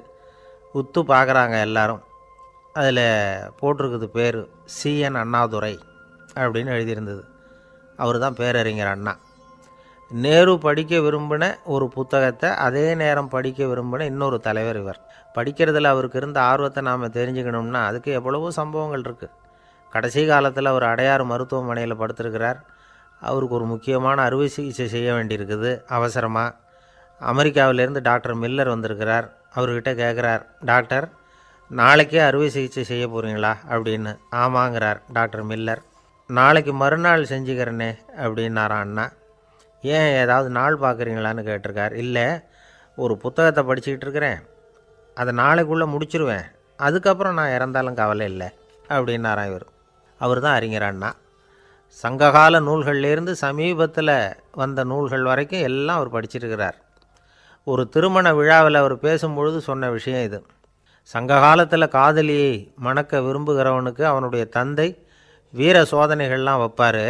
Speaker 1: உத்து பார்க்குறாங்க எல்லாரும். அதில் போட்டிருக்குது பேர் CN அண்ணாதுரை அப்படின்னு எழுதியிருந்தது. அவர் தான் பேரறிஞர் அண்ணா. நேரு படிக்க விரும்பின ஒரு புத்தகத்தை அதே நேரம் படிக்க விரும்பின இன்னொரு தலைவர் இவர். படிக்கிறதுல அவருக்கு இருந்த ஆர்வத்தை நாம் தெரிஞ்சுக்கணும்னா அதுக்கு எவ்வளவோ சம்பவங்கள் இருக்குது. கடைசி காலத்தில் அவர் அடையாறு மருத்துவமனையில் படுத்திருக்கிறார். அவருக்கு ஒரு முக்கியமான அறுவை சிகிச்சை செய்ய வேண்டியிருக்குது அவசரமாக. அமெரிக்காவிலேருந்து டாக்டர் மில்லர் வந்திருக்கிறார். அவர்கிட்ட கேட்குறார், டாக்டர் நாளைக்கே அறுவை சிகிச்சை செய்ய போகிறீங்களா அப்படின்னு. ஆமாங்கிறார் டாக்டர் மில்லர். நாளைக்கு மறுநாள் செஞ்சுக்கிறேனே அப்படின்னாரான் அண்ணா. ஏன் ஏதாவது நாள் பார்க்குறீங்களான்னு கேட்டிருக்கார். இல்லை, ஒரு புத்தகத்தை படிச்சுக்கிட்டு இருக்கிறேன், அதை நாளைக்குள்ளே முடிச்சிருவேன், அதுக்கப்புறம் நான் இறந்தாலும் கவலை இல்லை அப்படின்னாரான் இவர். அவர் தான் அறிஞர் அண்ணா. சங்ககால நூல்கள்லேருந்து சமீபத்தில் வந்த நூல்கள் வரைக்கும் எல்லாம் அவர் படிச்சிருக்கிறார். ஒரு திருமண விழாவில் அவர் பேசும்பொழுது சொன்ன விஷயம் இது. சங்க காலத்தில் காதலியை மணக்க விரும்புகிறவனுக்கு அவனுடைய தந்தை வீர சோதனைகள்லாம் வைப்பார்.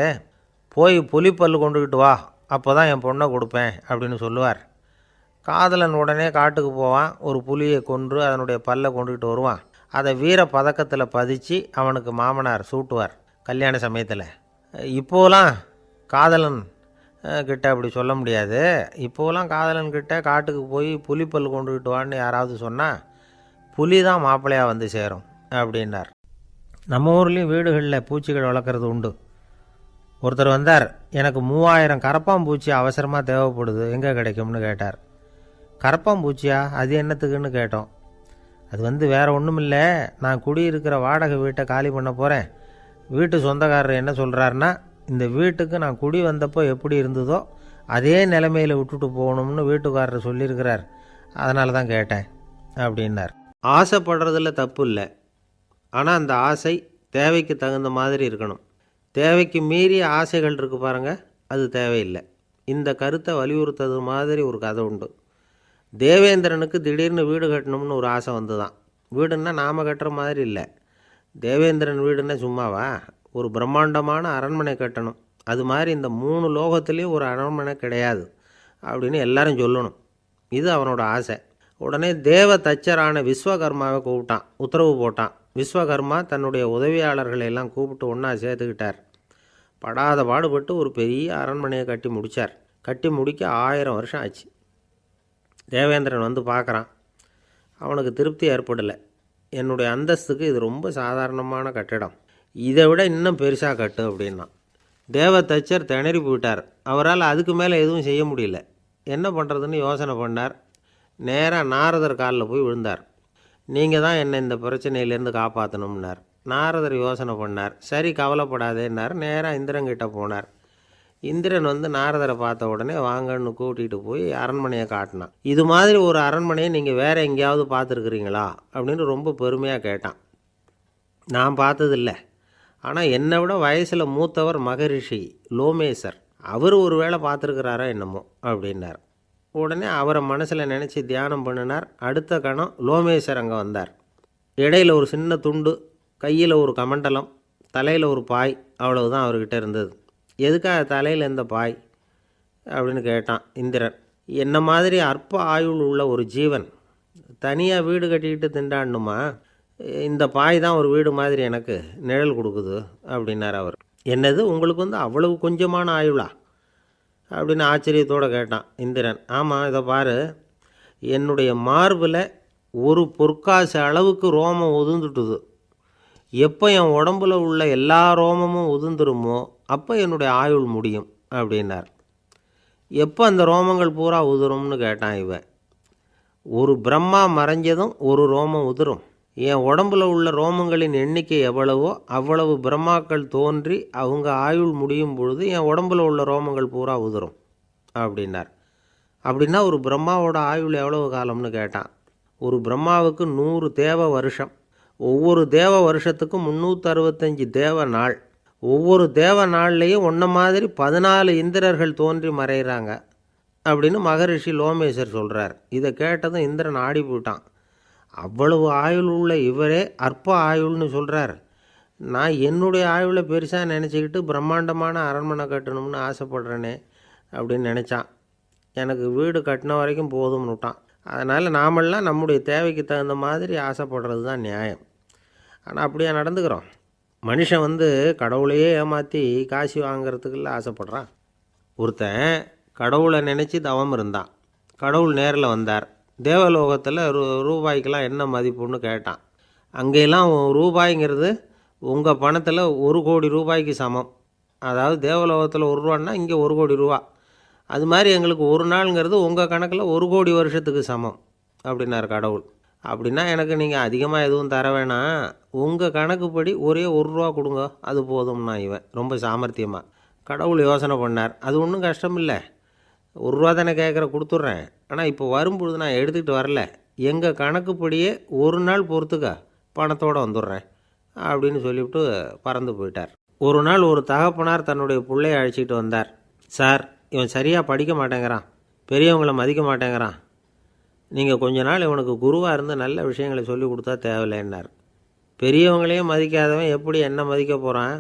Speaker 1: போய் புலிப்பல் கொண்டுக்கிட்டு வா, அப்போ தான் என் பொண்ணை கொடுப்பேன் அப்படின்னு சொல்லுவார். காதலன் உடனே காட்டுக்கு போவான், ஒரு புலியை கொன்று அதனுடைய பல்லை கொண்டுக்கிட்டு வருவான். அதை வீர பதக்கத்தில் பதிச்சு அவனுக்கு மாமனார் சூட்டுவார் கல்யாண சமயத்தில். இப்போலாம் காதலன் கிட்ட அப்படி சொல்ல முடியாது. இப்போலாம் காதலன்கிட்ட காட்டுக்கு போய் புலிப்பல் கொண்டுக்கிட்டு வான்னு யாராவது சொன்னால் புலி தான் மாப்பிள்ளையாக வந்து சேரும் அப்படின்னார். நம்ம ஊர்லேயும் வீடுகளில் பூச்சிகள் வளர்க்குறது உண்டு. ஒருத்தர் வந்தார், எனக்கு 3000 கரப்பாம்பூச்சி அவசரமாக தேவைப்படுது, எங்கே கிடைக்கும்னு கேட்டார். கரப்பாம்பூச்சியா, அது என்னத்துக்குன்னு கேட்டோம். அது வேறு ஒன்றும் இல்லை, நான் குடியிருக்கிற வாடகை வீட்டை காலி பண்ண போகிறேன். வீட்டு சொந்தக்காரர் என்ன சொல்கிறாருன்னா, இந்த வீட்டுக்கு நான் குடி வந்தப்போ எப்படி இருந்ததோ அதே நிலைமையில் விட்டுட்டு போகணும்னு வீட்டுக்காரர் சொல்லியிருக்கிறார், அதனால தான் கேட்டேன் அப்படின்னார். ஆசைப்படுறதில் தப்பு இல்லை, ஆனால் அந்த ஆசை தேவைக்கு தகுந்த மாதிரி இருக்கணும். தேவைக்கு மீறிய ஆசைகள் இருக்குது பாருங்கள், அது தேவையில்லை. இந்த கருத்தை வலியுறுத்தது மாதிரி ஒரு கதை உண்டு. தேவேந்திரனுக்கு திடீர்னு வீடு கட்டணும்னு ஒரு ஆசை வந்து தான். வீடுன்னா நாம் கட்டுற மாதிரி இல்லை. தேவேந்திரன் வீடுன்னா சும்மாவா, ஒரு பிரம்மாண்டமான அரண்மனை கட்டணும். அது மாதிரி இந்த 3 லோகத்துலேயும் ஒரு அரண்மனை கிடையாது அப்படின்னு எல்லாரும் சொல்லணும். இது அவனோட ஆசை. உடனே தேவ தச்சரான விஸ்வகர்மாவை கூப்பிட்டான், உத்தரவு போட்டான். விஸ்வகர்மா தன்னுடைய உதவியாளர்களை எல்லாம் கூப்பிட்டு ஒன்றா சேர்த்துக்கிட்டார். படாத பாடுபட்டு ஒரு பெரிய அரண்மனையை கட்டி முடித்தார். கட்டி முடிக்க 1000 வருஷம் ஆச்சு. தேவேந்திரன் வந்து பார்க்குறான், அவனுக்கு திருப்தி ஏற்படலை. என்னுடைய அந்தஸ்துக்கு இது ரொம்ப சாதாரணமான கட்டிடம், இதை விட இன்னும் பெருசாக கட்டு அப்படின்னா. தேவ தச்சர் திணறி போயிட்டார். அவரால் அதுக்கு மேலே எதுவும் செய்ய முடியல. என்ன பண்ணுறதுன்னு யோசனை பண்ணார். நேராக நாரதர் காலில் போய் விழுந்தார். நீங்கள் தான் என்னை இந்த பிரச்சனையிலேருந்து காப்பாற்றணும்னார். நாரதர் யோசனை பண்ணார். சரி கவலைப்படாதேன்னார். நேராக இந்திரன்கிட்ட போனார். இந்திரன் வந்து நாரதரை பார்த்த உடனே வாங்கன்னு கூட்டிகிட்டு போய் அரண்மனையை காட்டினான். இது மாதிரி ஒரு அரண்மனையை நீங்கள் வேறு எங்கேயாவது பார்த்துருக்குறீங்களா அப்படின்னு ரொம்ப பெருமையாக கேட்டான். நான் பார்த்ததில்லை, ஆனால் என்னை விட வயசில் மூத்தவர் மகரிஷி லோமேசர், அவர் ஒரு வேளை பார்த்துருக்கிறாரா என்னமோ அப்படின்னார். உடனே அவரை மனசில் நினச்சி தியானம் பண்ணினார். அடுத்த கணம் லோமேசர் அங்கே வந்தார். இடையில் ஒரு சின்ன துண்டு, கையில் ஒரு கமண்டலம், தலையில் ஒரு பாய், அவ்வளவுதான் அவர்கிட்ட இருந்தது. எதுக்காக தலையில் எந்த பாய் அப்படின்னு கேட்டான் இந்திரன். என்ன மாதிரி அற்ப ஆயுள் உள்ள ஒரு ஜீவன் தனியாக வீடு கட்டிக்கிட்டு திண்டாடணுமா? இந்த பாய் தான் ஒரு வீடு மாதிரி எனக்கு நிழல் கொடுக்குது அப்படின்னார் அவர். என்னது, உங்களுக்கு அவ்வளவு கொஞ்சமான ஆயுளா அப்படின்னு ஆச்சரியத்தோடு கேட்டான் இந்திரன். ஆமாம், இதை பாரு, என்னுடைய மார்பில் ஒரு பொற்காசு அளவுக்கு ரோமம் உதிர்ந்துட்டுது. எப்போ என் உடம்புல உள்ள எல்லா ரோமமும் உதிர்ந்துருமோ அப்போ என்னுடைய ஆயுள் முடியும் அப்படின்னார். எப்போ அந்த ரோமங்கள் பூரா உதிரும்னு கேட்டான் இவன். ஒரு பிரம்மா மறைஞ்சதும் ஒரு ரோமம் உதிரும். என் உடம்புல உள்ள ரோமங்களின் எண்ணிக்கை எவ்வளவோ அவ்வளவு பிரம்மாக்கள் தோன்றி அவங்க ஆயுள் முடியும் பொழுது என் உடம்புல உள்ள ரோமங்கள் பூரா உதிரும் அப்படின்னார். அப்படின்னா ஒரு பிரம்மாவோட ஆயுள் எவ்வளவு காலம்னு கேட்டான். ஒரு பிரம்மாவுக்கு 100 தேவ வருஷம். ஒவ்வொரு தேவ வருஷத்துக்கும் 365 தேவ நாள். ஒவ்வொரு தேவ நாள்லேயும் ஒன்றை மாதிரி 14 இந்திரர்கள் தோன்றி மறைகிறாங்க அப்படின்னு மகரிஷி லோமேசர் சொல்கிறார். இதை கேட்டதும் இந்திரன் ஆடி போயிட்டான். அவ்வளவு ஆயுள் உள்ள இவரே அற்ப ஆயுள்னு சொல்கிறார். நான் என்னுடைய ஆயுளை பெருசாக நினச்சிக்கிட்டு பிரம்மாண்டமான அரண்மனை கட்டணும்னு ஆசைப்படுறேனே அப்படின்னு நினச்சான். எனக்கு வீடு கட்டின வரைக்கும் போதும்னு விட்டான். அதனால் நாமெல்லாம் நம்முடைய தேவைக்கு தகுந்த மாதிரி ஆசைப்படுறது தான் நியாயம். ஆனால் அப்படியே நடந்துக்கிறோம். மனுஷன் கடவுளையே ஏமாற்றி காசு வாங்கிறதுக்குள்ள ஆசைப்படுறான். ஒருத்தன் கடவுளை நினச்சி தவம் இருந்தான். கடவுள் நேரில் வந்தார். தேவலோகத்தில் ரூபாய்க்கெல்லாம் என்ன மதிப்புன்னு கேட்டான். அங்கெல்லாம் ரூபாய்ங்கிறது உங்கள் பணத்தில் 1 கோடி ரூபாய்க்கு சமம். அதாவது தேவலோகத்தில் 1 ரூபான்னா இங்கே 1 கோடி ரூபா. அது மாதிரி எங்களுக்கு ஒரு நாளுங்கிறது உங்கள் கணக்கில் 1 கோடி வருஷத்துக்கு சமம் அப்படின்னார் கடவுள். அப்படின்னா எனக்கு நீங்கள் அதிகமாக எதுவும் தர வேணாம், உங்கள் கணக்குப்படி ஒரே 1 ரூபா கொடுங்க, அது போதும்னா இவன் ரொம்ப சாமர்த்தியமாக. கடவுள் யோசனை பண்ணார். அது ஒன்றும் கஷ்டம் இல்லை, 1 ரூபா தானே கேட்குற, கொடுத்துட்றேன். ஆனால் இப்போ வரும்பொழுது நான் எடுத்துக்கிட்டு வரல, எங்கள் கணக்குப்படியே 1 நாள் பொறுத்துக்க பணத்தோடு வந்துடுறேன் அப்படின்னு சொல்லிவிட்டு பறந்து போயிட்டார். ஒரு நாள் ஒரு தகப்பனார் தன்னுடைய பிள்ளையை அழைச்சிட்டு வந்தார். சார், இவன் சரியாக படிக்க மாட்டேங்கிறான், பெரியவங்களை மதிக்க மாட்டேங்கிறான், நீங்கள் கொஞ்ச நாள் இவனுக்கு குருவாக இருந்து நல்ல விஷயங்களை சொல்லி கொடுத்தா தேவையில்லைன்னார். பெரியவங்களையும் மதிக்காதவன் எப்படி என்ன மதிக்க போகிறான்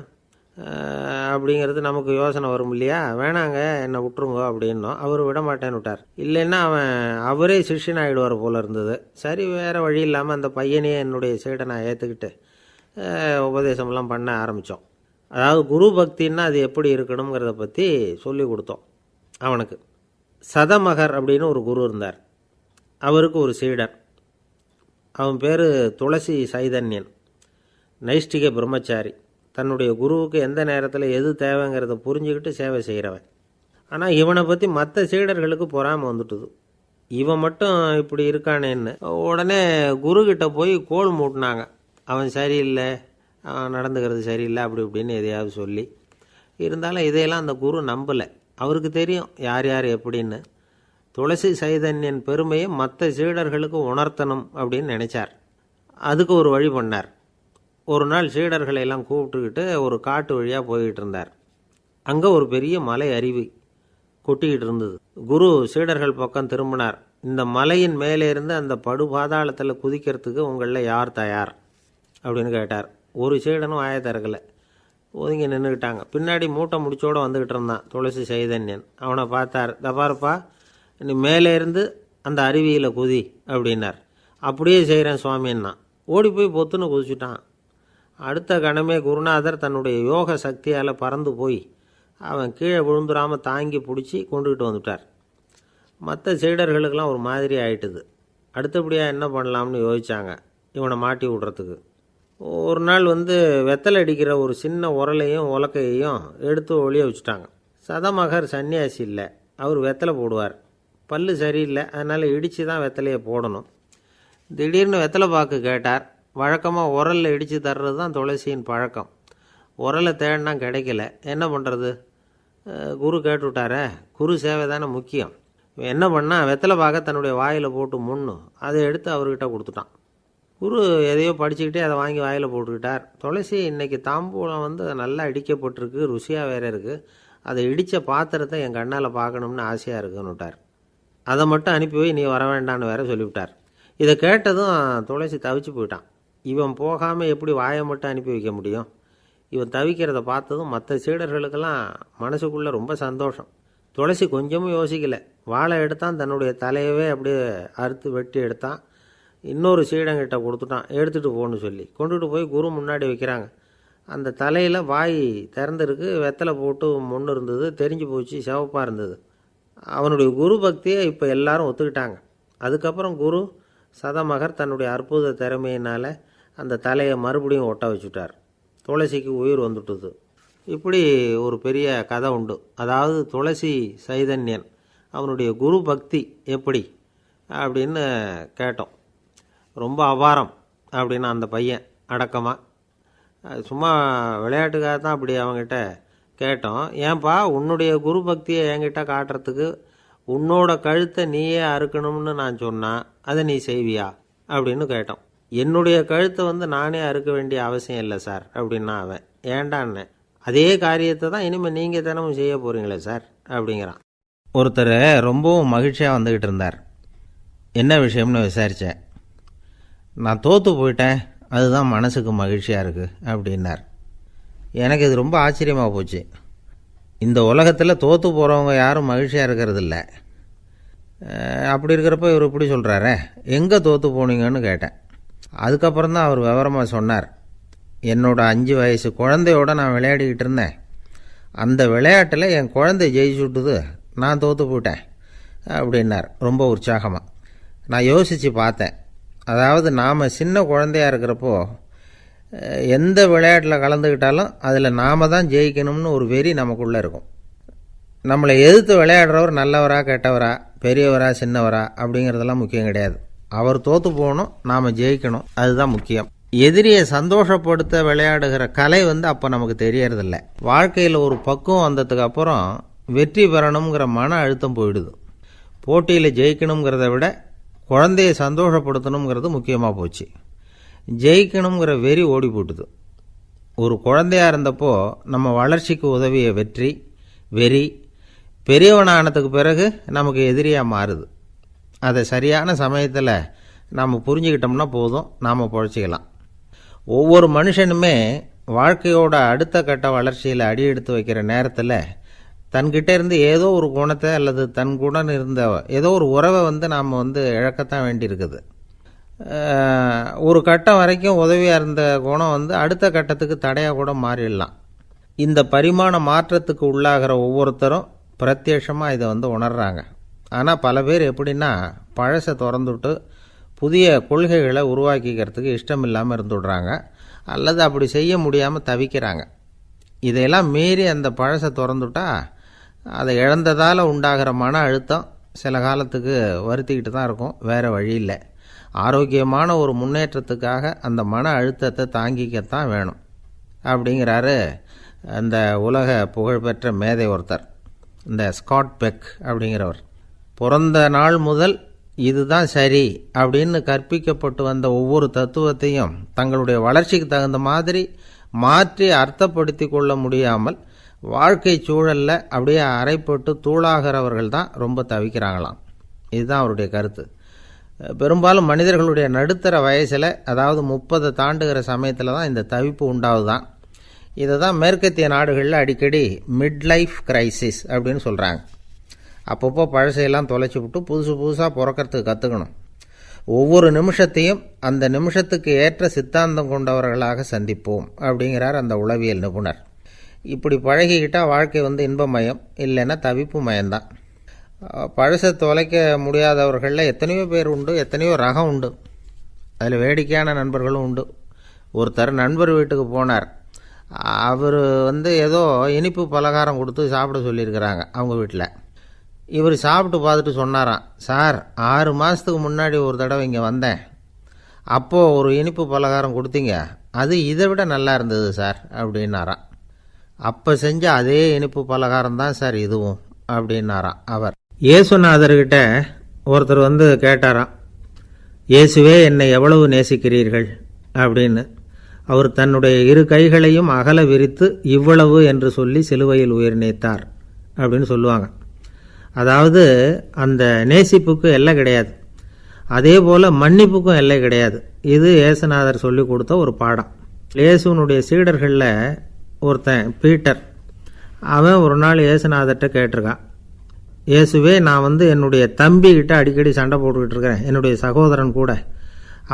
Speaker 1: அப்படிங்கிறது நமக்கு யோசனை வரும் இல்லையா? வேணாங்க, என்னை விட்டுருங்க அப்படின்னோம். அவர் விட மாட்டேன்னு விட்டார். இல்லைன்னா அவரே சிஷ்யன் ஆகிடுவார் போல இருந்தது. சரி, வேறு வழி இல்லாமல் அந்த பையனையே என்னுடைய சீடனை ஏற்றுக்கிட்டு உபதேசம்லாம் பண்ண ஆரம்பித்தோம். அதாவது குரு பக்தின்னா அது எப்படி இருக்கணுங்கிறத பற்றி சொல்லி கொடுத்தோம் அவனுக்கு. சதமகர் அப்படின்னு ஒரு குரு இருந்தார். அவருக்கு ஒரு சீடர். அவன் பேர் துளசி சைதன்யன், நைஷ்டிக பிரம்மச்சாரி. தன்னுடைய குருவுக்கு எந்த நேரத்தில் எது தேவைங்கிறத புரிஞ்சுக்கிட்டு சேவை செய்கிறவன். ஆனால் இவனை பற்றி மற்ற சீடர்களுக்கு பொறாமல் வந்துட்டுது. இவன் மட்டும் இப்படி இருக்கானேன்னு உடனே குருக்கிட்ட போய் கோல் மூட்டினாங்க. அவன் சரியில்லை, அவன் நடந்துக்கிறது சரியில்லை, அப்படி இப்படின்னு எதையாவது சொல்லி. இருந்தாலும் இதையெல்லாம் அந்த குரு நம்பலை. அவருக்கு தெரியும் யார் யார் எப்படின்னு. துளசி சைதன்யன் பெருமையை மற்ற சீடர்களுக்கு உணர்த்தணும் அப்படின்னு நினச்சார். அதுக்கு ஒரு வழி பண்ணார். ஒரு நாள் சீடர்களை எல்லாம் கூப்பிட்டுக்கிட்டு ஒரு காட்டு வழியாக போய்கிட்டு இருந்தார். அங்கே ஒரு பெரிய மலை அருவி கொட்டிக்கிட்டு இருந்தது. குரு சீடர்கள் பக்கம் திரும்பினார். இந்த மலையின் மேலே இருந்து அந்த படுபாதாளத்தில் குதிக்கிறதுக்கு உங்களில் யார் தயார் அப்படின்னு கேட்டார். ஒரு சீடனும் ஆய திறக்கலை, ஒதுங்கி நின்றுக்கிட்டாங்க. பின்னாடி மூட்டை முடிச்சோடு வந்துக்கிட்டு இருந்தான் துளசி சைதன்யன். அவனை பார்த்தார். தப்பாருப்பா, நீ மேலே இருந்து அந்த அருவியில் குதி அப்படின்னார். அப்படியே செய்கிறேன் சுவாமின்னா ஓடி போய் பொத்துன்னு குதிச்சுட்டான். அடுத்த கணமே குருநாதர் தன்னுடைய யோக சக்தியால் பறந்து போய் அவன் கீழே விழுந்துடாமல் தாங்கி பிடிச்சி கொண்டுக்கிட்டு வந்துட்டார். மற்ற சீடர்களுக்கெல்லாம் ஒரு மாதிரி ஆயிட்டுது. அடுத்தபடியாக என்ன பண்ணலாம்னு யோசித்தாங்க இவனை மாட்டி விடுறதுக்கு. ஒரு நாள் வெத்தலை அடிக்கிற ஒரு சின்ன உரலையும் உலக்கையையும் எடுத்து ஒளிய வச்சுட்டாங்க. சதமகர் சன்னியாசி இல்லை, அவர் வெத்தலை போடுவார். பல்லு சரியில்லை, அதனால் இடித்து தான் வெத்தலையை போடணும். திடீர்னு வெத்தலை பாக்கு கேட்டார். வழக்கமாக உரலில் இடித்து தர்றது தான் துளசியின் பழக்கம். உரலை தேடினா கிடைக்கல, என்ன பண்ணுறது? குரு கேட்டுவிட்டாரே, குரு சேவை தானே முக்கியம். என்ன பண்ணால் வெத்தலை பாக்க தன்னுடைய வாயில் போட்டு முன்னும் அதை எடுத்து அவர்கிட்ட கொடுத்துட்டான். குரு எதையோ படிச்சுக்கிட்டே அதை வாங்கி வாயில் போட்டுக்கிட்டார். துளசி இன்றைக்கி தாம்பூலம் நல்லா இடிக்கப்பட்டிருக்கு, ருசியாக வேறு இருக்குது, அதை இடித்த பாத்திரத்தை என் கண்ணால் பார்க்கணும்னு ஆசையாக இருக்குன்னு விட்டார். அதை மட்டும் அனுப்பி போய் நீ வர வேண்டான்னு வேற சொல்லிவிட்டார். இதை கேட்டதும் துளசி தவிச்சு போயிட்டான். இவன் போகாமல் எப்படி வாயை மட்டும் அனுப்பி வைக்க முடியும்? இவன் தவிக்கிறத பார்த்ததும் மற்ற சீடர்களுக்கெல்லாம் மனசுக்குள்ளே ரொம்ப சந்தோஷம். துளசி கொஞ்சமும் யோசிக்கலை. வாழை எடுத்தான், தன்னுடைய தலையவே அப்படியே அறுத்து வெட்டி எடுத்தான். இன்னொரு சீடங்கிட்ட கொடுத்துட்டான், எடுத்துகிட்டு போன்னு சொல்லி. கொண்டுட்டு போய் குரு முன்னாடி வைக்கிறாங்க. அந்த தலையில் வாய் திறந்துருக்கு, வெத்தலை போட்டு முன்னு இருந்தது, தெரிஞ்சு போச்சு, சிவப்பாக இருந்தது. அவனுடைய குரு பக்தியை இப்போ எல்லாரும் ஒத்துக்கிட்டாங்க. அதுக்கப்புறம் குரு சதமகர் தன்னுடைய அற்புத திறமையினால் அந்த தலையை மறுபடியும் ஒட்ட வச்சுட்டார். துளசிக்கு உயிர் வந்துட்டுது. இப்படி ஒரு பெரிய கதை உண்டு. அதாவது துளசி சைதன்யன் அவனுடைய குரு பக்தி எப்படி அப்படின்னு கேட்டோம். ரொம்ப அபாரம் அப்படின்னு அந்த பையன் அடக்கமாக, சும்மா விளையாட்டுக்காக தான் அப்படி அவங்ககிட்ட கேட்டோம். ஏன்பா உன்னுடைய குரு பக்தியை என்கிட்ட காட்டுறதுக்கு உன்னோட கழுத்தை நீயே அறுக்கணும்னு நான் சொன்னால் அதை நீ செய்வியா அப்படின்னு கேட்டோம். என்னுடைய கழுத்தை நானே அறுக்க வேண்டிய அவசியம் இல்லை சார் அப்படின்னா அவன். ஏண்டான்னு, அதே காரியத்தை தான் இனிமேல் நீங்கள் தினமும் செய்ய போகிறீங்களே சார் அப்படிங்கிறான். ஒருத்தர் ரொம்பவும் மகிழ்ச்சியாக வந்துக்கிட்டு இருந்தார். என்ன விஷயம்னு விசாரித்தேன். நான் தோற்று போயிட்டேன், அதுதான் மனசுக்கு மகிழ்ச்சியாக இருக்குது அப்படின்னார். எனக்கு இது ரொம்ப ஆச்சரியமாக போச்சு. இந்த உலகத்தில் தோற்று போகிறவங்க யாரும் மகிழ்ச்சியாக இருக்கிறதில்ல. அப்படி இருக்கிறப்ப இவர் இப்படி சொல்கிறாரே, எங்கே தோற்று போனீங்கன்னு கேட்டேன். அதுக்கப்புறம் தான் அவர் விவரமாக சொன்னார். என்னோட 5 வயசு குழந்தையோட நான் விளையாடிக்கிட்டு இருந்தேன். அந்த விளையாட்டில் என் குழந்தை ஜெயிச்சு விட்டுது, நான் தோற்று போயிட்டேன் அப்படின்னார் ரொம்ப உற்சாகமாக. நான் யோசித்து பார்த்தேன். அதாவது நாம் சின்ன குழந்தையாக இருக்கிறப்போ எந்த விளையாட்டில் கலந்துக்கிட்டாலும் அதில் நாம் தான் ஜெயிக்கணும்னு ஒரு வெறி நமக்குள்ளே இருக்கும். நம்மளை எதிர்த்து விளையாடுறவர் நல்லவரா கெட்டவரா, பெரியவரா சின்னவரா அப்படிங்கிறதெல்லாம் முக்கியம் கிடையாது. அவர் தோற்று போகணும், நாம் ஜெயிக்கணும், அதுதான் முக்கியம். எதிரியை சந்தோஷப்படுத்த விளையாடுகிற கலை அப்போ நமக்கு தெரியறதில்ல. வாழ்க்கையில் ஒரு பக்குவம் வந்ததுக்கு அப்புறம் வெற்றி பெறணுங்கிற மன அழுத்தம் போயிடுது. போட்டியில் ஜெயிக்கணுங்கிறத விட குழந்தையை சந்தோஷப்படுத்தணுங்கிறது முக்கியமாக போச்சு. ஜெயிக்கணுங்கிற வெறி ஓடி போட்டுது. ஒரு குழந்தையாக இருந்தப்போ நம்ம வளர்ச்சிக்கு உதவிய வெறி பெரியவனானதுக்கு பிறகு நமக்கு எதிரியாக மாறுது. அதை சரியான சமயத்தில் நாம் புரிஞ்சுக்கிட்டோம்னா போதும், நாம் பொழைச்சிக்கலாம். ஒவ்வொரு மனுஷனுமே வாழ்க்கையோட அடுத்த கட்ட வளர்ச்சியில் அடி எடுத்து வைக்கிற நேரத்தில் தன்கிட்ட இருந்து ஏதோ ஒரு குணத்தை அல்லது தன் குணம் இருந்த ஏதோ ஒரு உறவை நாம் இழக்கத்தான் வேண்டியிருக்குது. ஒரு கட்டம் வரைக்கும் உதவியாக இருந்த குணம் அடுத்த கட்டத்துக்கு தடையாக கூட மாறிடலாம். இந்த பரிமாண மாற்றத்துக்கு உள்ளாகிற ஒவ்வொருத்தரும் பிரத்யட்சமாக இதை உணர்றாங்க. ஆனால் பல பேர் எப்படின்னா பழசை திறந்துவிட்டு புதிய கொள்கைகளை உருவாக்கிக்கிறதுக்கு இஷ்டம் இல்லாமல் இருந்துவிடுறாங்க, அல்லது அப்படி செய்ய முடியாமல் தவிக்கிறாங்க. இதையெல்லாம் மீறி அந்த பழசை திறந்துட்டா அதை இழந்ததால் உண்டாகிற மன அழுத்தம் சில காலத்துக்கு வருத்திக்கிட்டு தான் இருக்கும், வேறு வழி இல்லை. ஆரோக்கியமான ஒரு முன்னேற்றத்துக்காக அந்த மன அழுத்தத்தை தாங்கிக்கத்தான் வேணும் அப்படிங்கிறாரு அந்த உலக புகழ்பெற்ற மேதை ஒருத்தர், இந்த ஸ்காட் பெக் அப்படிங்கிறவர். பிறந்த நாள் முதல் இதுதான் சரி அப்படின்னு கற்பிக்கப்பட்டு வந்த ஒவ்வொரு தத்துவத்தையும் தங்களுடைய வளர்ச்சிக்கு தகுந்த மாதிரி மாற்றி அர்த்தப்படுத்தி கொள்ள முடியாமல் வாழ்க்கை சூழலில் அப்படியே அரைப்பட்டு தூளாகிறவர்கள் தான் ரொம்ப தவிக்கிறாங்களாம். இதுதான் அவருடைய கருத்து. பெரும்பாலும் மனிதர்களுடைய நடுத்தர வயசில், அதாவது 30 தாண்டுகிற சமயத்தில் தான் இந்த தவிப்பு உண்டாகுதான். இதை தான் மேற்கத்திய நாடுகளில் அடிக்கடி மிட் லைஃப் கிரைசிஸ் அப்படின்னு சொல்கிறாங்க. அப்பப்போ பழசையெல்லாம் தொலைச்சி விட்டு புதுசாக பிறக்கிறதுக்கு கற்றுக்கணும். ஒவ்வொரு நிமிஷத்தையும் அந்த நிமிஷத்துக்கு ஏற்ற சித்தாந்தம் கொண்டவர்களாக சந்திப்போம் அப்படிங்கிறார் அந்த உளவியல் நிபுணர். இப்படி பழகிக்கிட்டால் வாழ்க்கை இன்பமயம், இல்லைன்னா தவிப்பு மயம்தான். பழசை தொலைக்க முடியாதவர்களில் எத்தனையோ பேர் உண்டு, எத்தனையோ ரகம் உண்டு. அதில் வேடிக்கையான நண்பர்களும் உண்டு. ஒருத்தர் நண்பர் வீட்டுக்கு போனார். அவர் ஏதோ இனிப்பு பலகாரம் கொடுத்து சாப்பிட சொல்லியிருக்கிறாங்க அவங்க வீட்டில். இவர் சாப்பிட்டு பார்த்துட்டு சொன்னாராம், சார் 6 மாதத்துக்கு முன்னாடி ஒரு தடவை இங்கே வந்தேன், அப்போது ஒரு இனிப்பு பலகாரம் கொடுத்தீங்க, அது இதை விட நல்லா இருந்தது சார் அப்படின்னாராம். அப்போ செஞ்ச அதே இனிப்பு பலகாரம் தான் சார் இதுவும் அப்படின்னாராம் அவர். இயேசுநாதர்கிட்ட ஒருத்தர் கேட்டாராம், இயேசுவே என்னை எவ்வளவு நேசிக்கிறீர்கள் அப்படின்னு. அவர் தன்னுடைய 2 கைகளையும் அகல விரித்து இவ்வளவு என்று சொல்லி சிலுவையில் உயிர் நீத்தார் அப்படின்னு சொல்லுவாங்க. அதாவது அந்த நேசிப்புக்கு எல்லை கிடையாது, அதே போல் மன்னிப்புக்கும் எல்லை கிடையாது. இது இயேசுநாதர் சொல்லி கொடுத்த ஒரு பாடம். இயேசுனுடைய சீடர்களில் ஒருத்தன் பீட்டர், அவன் ஒரு நாள் இயேசுநாதர்கிட்ட கேட்டிருக்கான், இயேசுவே நான் என்னுடைய தம்பிக்கிட்ட அடிக்கடி சண்டை போட்டுக்கிட்டு இருக்கிறேன், என்னுடைய சகோதரன் கூட,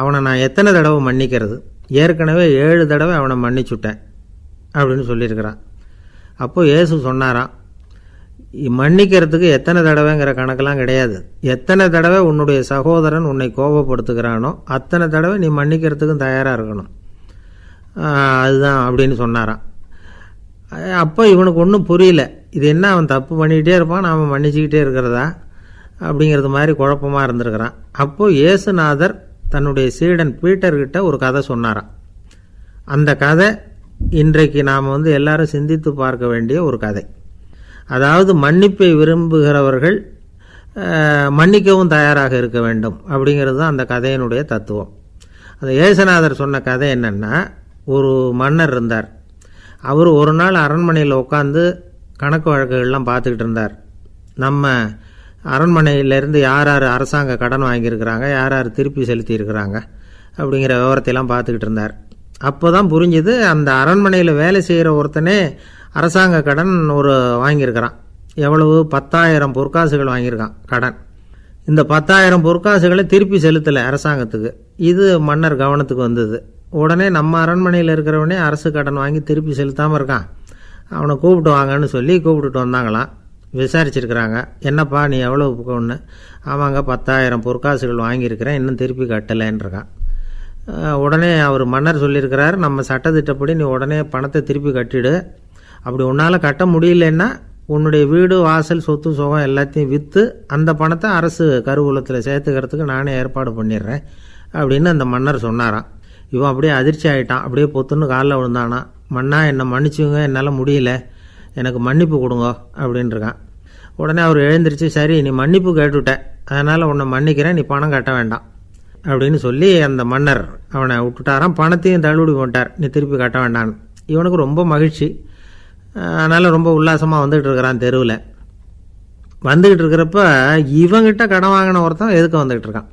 Speaker 1: அவனை நான் எத்தனை தடவை மன்னிக்கிறது? ஏற்கனவே 7 தடவை அவனை மன்னிச்சுட்டேன் அப்படின்னு சொல்லியிருக்கிறான். அப்போது இயேசு சொன்னாராம், மன்னிக்கிறதுக்கு எத்தனை தடவைங்கிற கணக்கெல்லாம் கிடையாது, எத்தனை தடவை உன்னுடைய சகோதரன் உன்னை கோபப்படுத்துகிறானோ அத்தனை தடவை நீ மன்னிக்கிறதுக்கும் தயாராக இருக்கணும், அதுதான் அப்படின்னு சொன்னாராம். அப்போ இவனுக்கு ஒன்றும் புரியல, இது என்ன அவன் தப்பு பண்ணிக்கிட்டே இருப்பான், நாம் மன்னிச்சுக்கிட்டே இருக்கிறதா அப்படிங்கிறது மாதிரி குழப்பமாக இருந்திருக்கிறான். அப்போது இயேசுநாதர் தன்னுடைய சீடன் பீட்டர்கிட்ட ஒரு கதை சொன்னாராம். அந்த கதை இன்றைக்கு நாம் எல்லாரும் சிந்தித்து பார்க்க வேண்டிய ஒரு கதை. அதாவது மன்னிப்பை விரும்புகிறவர்கள் மன்னிக்கவும் தயாராக இருக்க வேண்டும் அப்படிங்கிறது தான் அந்த கதையினுடைய தத்துவம். அந்த இயேசுநாதர் சொன்ன கதை என்னென்னா, ஒரு மன்னர் இருந்தார். அவர் ஒரு நாள் அரண்மனையில் உட்காந்து கணக்கு வழக்குகள்லாம் பார்த்துக்கிட்டு இருந்தார். நம்ம அரண்மனையிலேருந்து யார் யார் அரசாங்க கடன் வாங்கியிருக்கிறாங்க, யார் யார் திருப்பி செலுத்தியிருக்கிறாங்க அப்படிங்கிற விவரத்தையெல்லாம் பார்த்துக்கிட்டு இருந்தார். அப்போ தான் புரிஞ்சுது, அந்த அரண்மனையில் வேலை செய்கிற ஒருத்தனே அரசாங்க கடன் வாங்கியிருக்கிறான். எவ்வளவு? 10,000 பொற்காசுகள் வாங்கியிருக்கான் கடன். இந்த 10,000 பொற்காசுகளை திருப்பி செலுத்தலை அரசாங்கத்துக்கு. இது மன்னர் கவனத்துக்கு வந்தது. உடனே நம்ம அரண்மனையில் இருக்கிறவனே அரசு கடன் வாங்கி திருப்பி செலுத்தாமல் இருக்கான், அவனை கூப்பிட்டு வாங்கன்னு சொல்லி கூப்பிட்டுட்டு வந்தாங்களாம். விசாரிச்சிருக்கிறாங்க, என்னப்பா நீ எவ்வளோ ஒன்று? ஆமாங்க 10,000 பொற்காசுகள் வாங்கியிருக்கிறேன், இன்னும் திருப்பி கட்டலைன்றிருக்கான். உடனே அவர் மன்னர் சொல்லியிருக்கிறார், நம்ம சட்டத்திட்டப்படி நீ உடனே பணத்தை திருப்பி கட்டிடு, அப்படி உன்னால் கட்ட முடியலன்னா உன்னுடைய வீடு வாசல் சொத்து சுகம் எல்லாத்தையும் விற்று அந்த பணத்தை அரசு கருவூலத்தில் சேர்த்துக்கிறதுக்கு நானே ஏற்பாடு பண்ணிடுறேன் அப்படின்னு அந்த மன்னர் சொன்னாராம். இவன் அப்படியே அதிர்ச்சி ஆகிட்டான், அப்படியே பொத்துன்னு காலில் விழுந்தானா, மன்னா என்னை மன்னிச்சுங்க, என்னால் முடியல, எனக்கு மன்னிப்பு கொடுங்க அப்படின்ட்டுருக்கான். உடனே அவர் எழுந்திரிச்சு, சரி நீ மன்னிப்பு கேட்டுவிட்ட, அதனால் உன்னை மன்னிக்கிறேன், நீ பணம் கட்ட வேண்டாம் அப்படின்னு சொல்லி அந்த மன்னர் அவனை விட்டுட்டாராம். பணத்தையும் தள்ளுபடி போட்டார், நீ திருப்பி கட்ட வேண்டான்னு. இவனுக்கு ரொம்ப மகிழ்ச்சி. அதனால் ரொம்ப உல்லாசமாக வந்துக்கிட்டு இருக்கிறான். தெருவில் வந்துக்கிட்டு இருக்கிறப்ப இவங்கிட்ட கடன் வாங்கின ஒருத்தன் எதுக்கு வந்துக்கிட்டு இருக்கான்.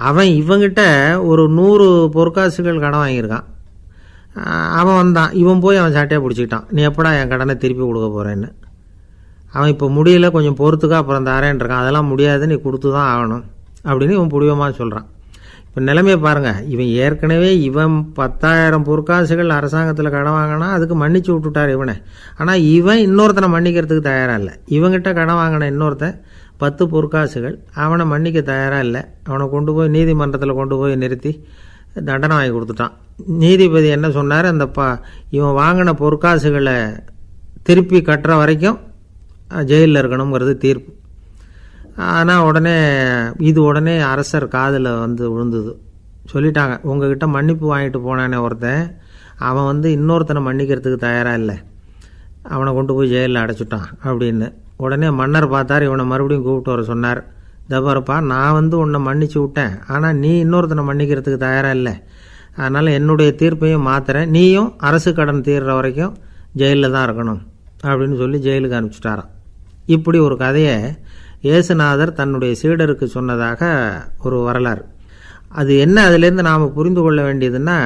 Speaker 1: அவன் இவங்கிட்ட ஒரு 100 பொற்காசுகள் கடன் வாங்கியிருக்கான். அவன் வந்தான். இவன் போய் அவன் சாட்டையாக பிடிச்சிக்கிட்டான். நீ எப்படா என் கடனை திருப்பி கொடுக்க போகிறேன்னு. அவன் இப்போ முடியல, கொஞ்சம் பொறுத்துக்கா, அப்புறம் தாரேன் இருக்கான். அதெல்லாம் முடியாது, நீ கொடுத்து தான் ஆகணும் அப்படின்னு இவன் புடிவமாக சொல்கிறான். இப்போ நிலைமையை பாருங்கள். இவன் ஏற்கனவே 10,000 பொற்காசுகள் அரசாங்கத்தில் கடன் வாங்கினா அதுக்கு மன்னிச்சு விட்டுட்டார் இவனை. ஆனால் இவன் இன்னொருத்தனை மன்னிக்கிறதுக்கு தயாராக இல்லை. இவங்கிட்ட கடன் வாங்கின இன்னொருத்தன் 10 பொற்காசுகள் அவனை மன்னிக்க தயாராக இல்லை. அவனை கொண்டு போய் நீதிமன்றத்தில் கொண்டு போய் நிறுத்தி தண்டனை வாங்கி கொடுத்துட்டான். நீதிபதி என்ன சொன்னார், அந்த இவன் வாங்கின பொற்காசுகளை திருப்பி கட்டுற வரைக்கும் ஜெயிலில் இருக்கணுங்கிறது தீர்ப்பு. ஆனால் உடனே அரசர் காதில் வந்து விழுந்தது. சொல்லிட்டாங்க, உங்ககிட்ட மன்னிப்பு வாங்கிட்டு போனானே ஒருத்தன், அவன் இன்னொருத்தனை மன்னிக்கிறதுக்கு தயாராக இல்லை, அவனை கொண்டு போய் ஜெயிலில் அடைச்சிட்டான் அப்படின்னு. உடனே மன்னர் பார்த்தார். இவனை மறுபடியும் கூப்பிட்டு வர சொன்னார். தபாரப்பா, நான் உன்னை மன்னிச்சு விட்டேன், ஆனால் நீ இன்னொருத்தனை மன்னிக்கிறதுக்கு தயாராக இல்லை. அதனால் என்னுடைய தீர்ப்பையும் மாற்றுறேன், நீயும் அரசு கடன் தீர்ற வரைக்கும் ஜெயிலில் தான் இருக்கணும் அப்படின்னு சொல்லி ஜெயிலுக்கு அனுப்பிச்சிட்டாராம். இப்படி ஒரு கதையை இயேசுநாதர் தன்னுடைய சீடருக்கு சொன்னதாக ஒரு வரலாறு. அது என்ன, அதிலேருந்து நாம் புரிந்து கொள்ள வேண்டியதுன்னா,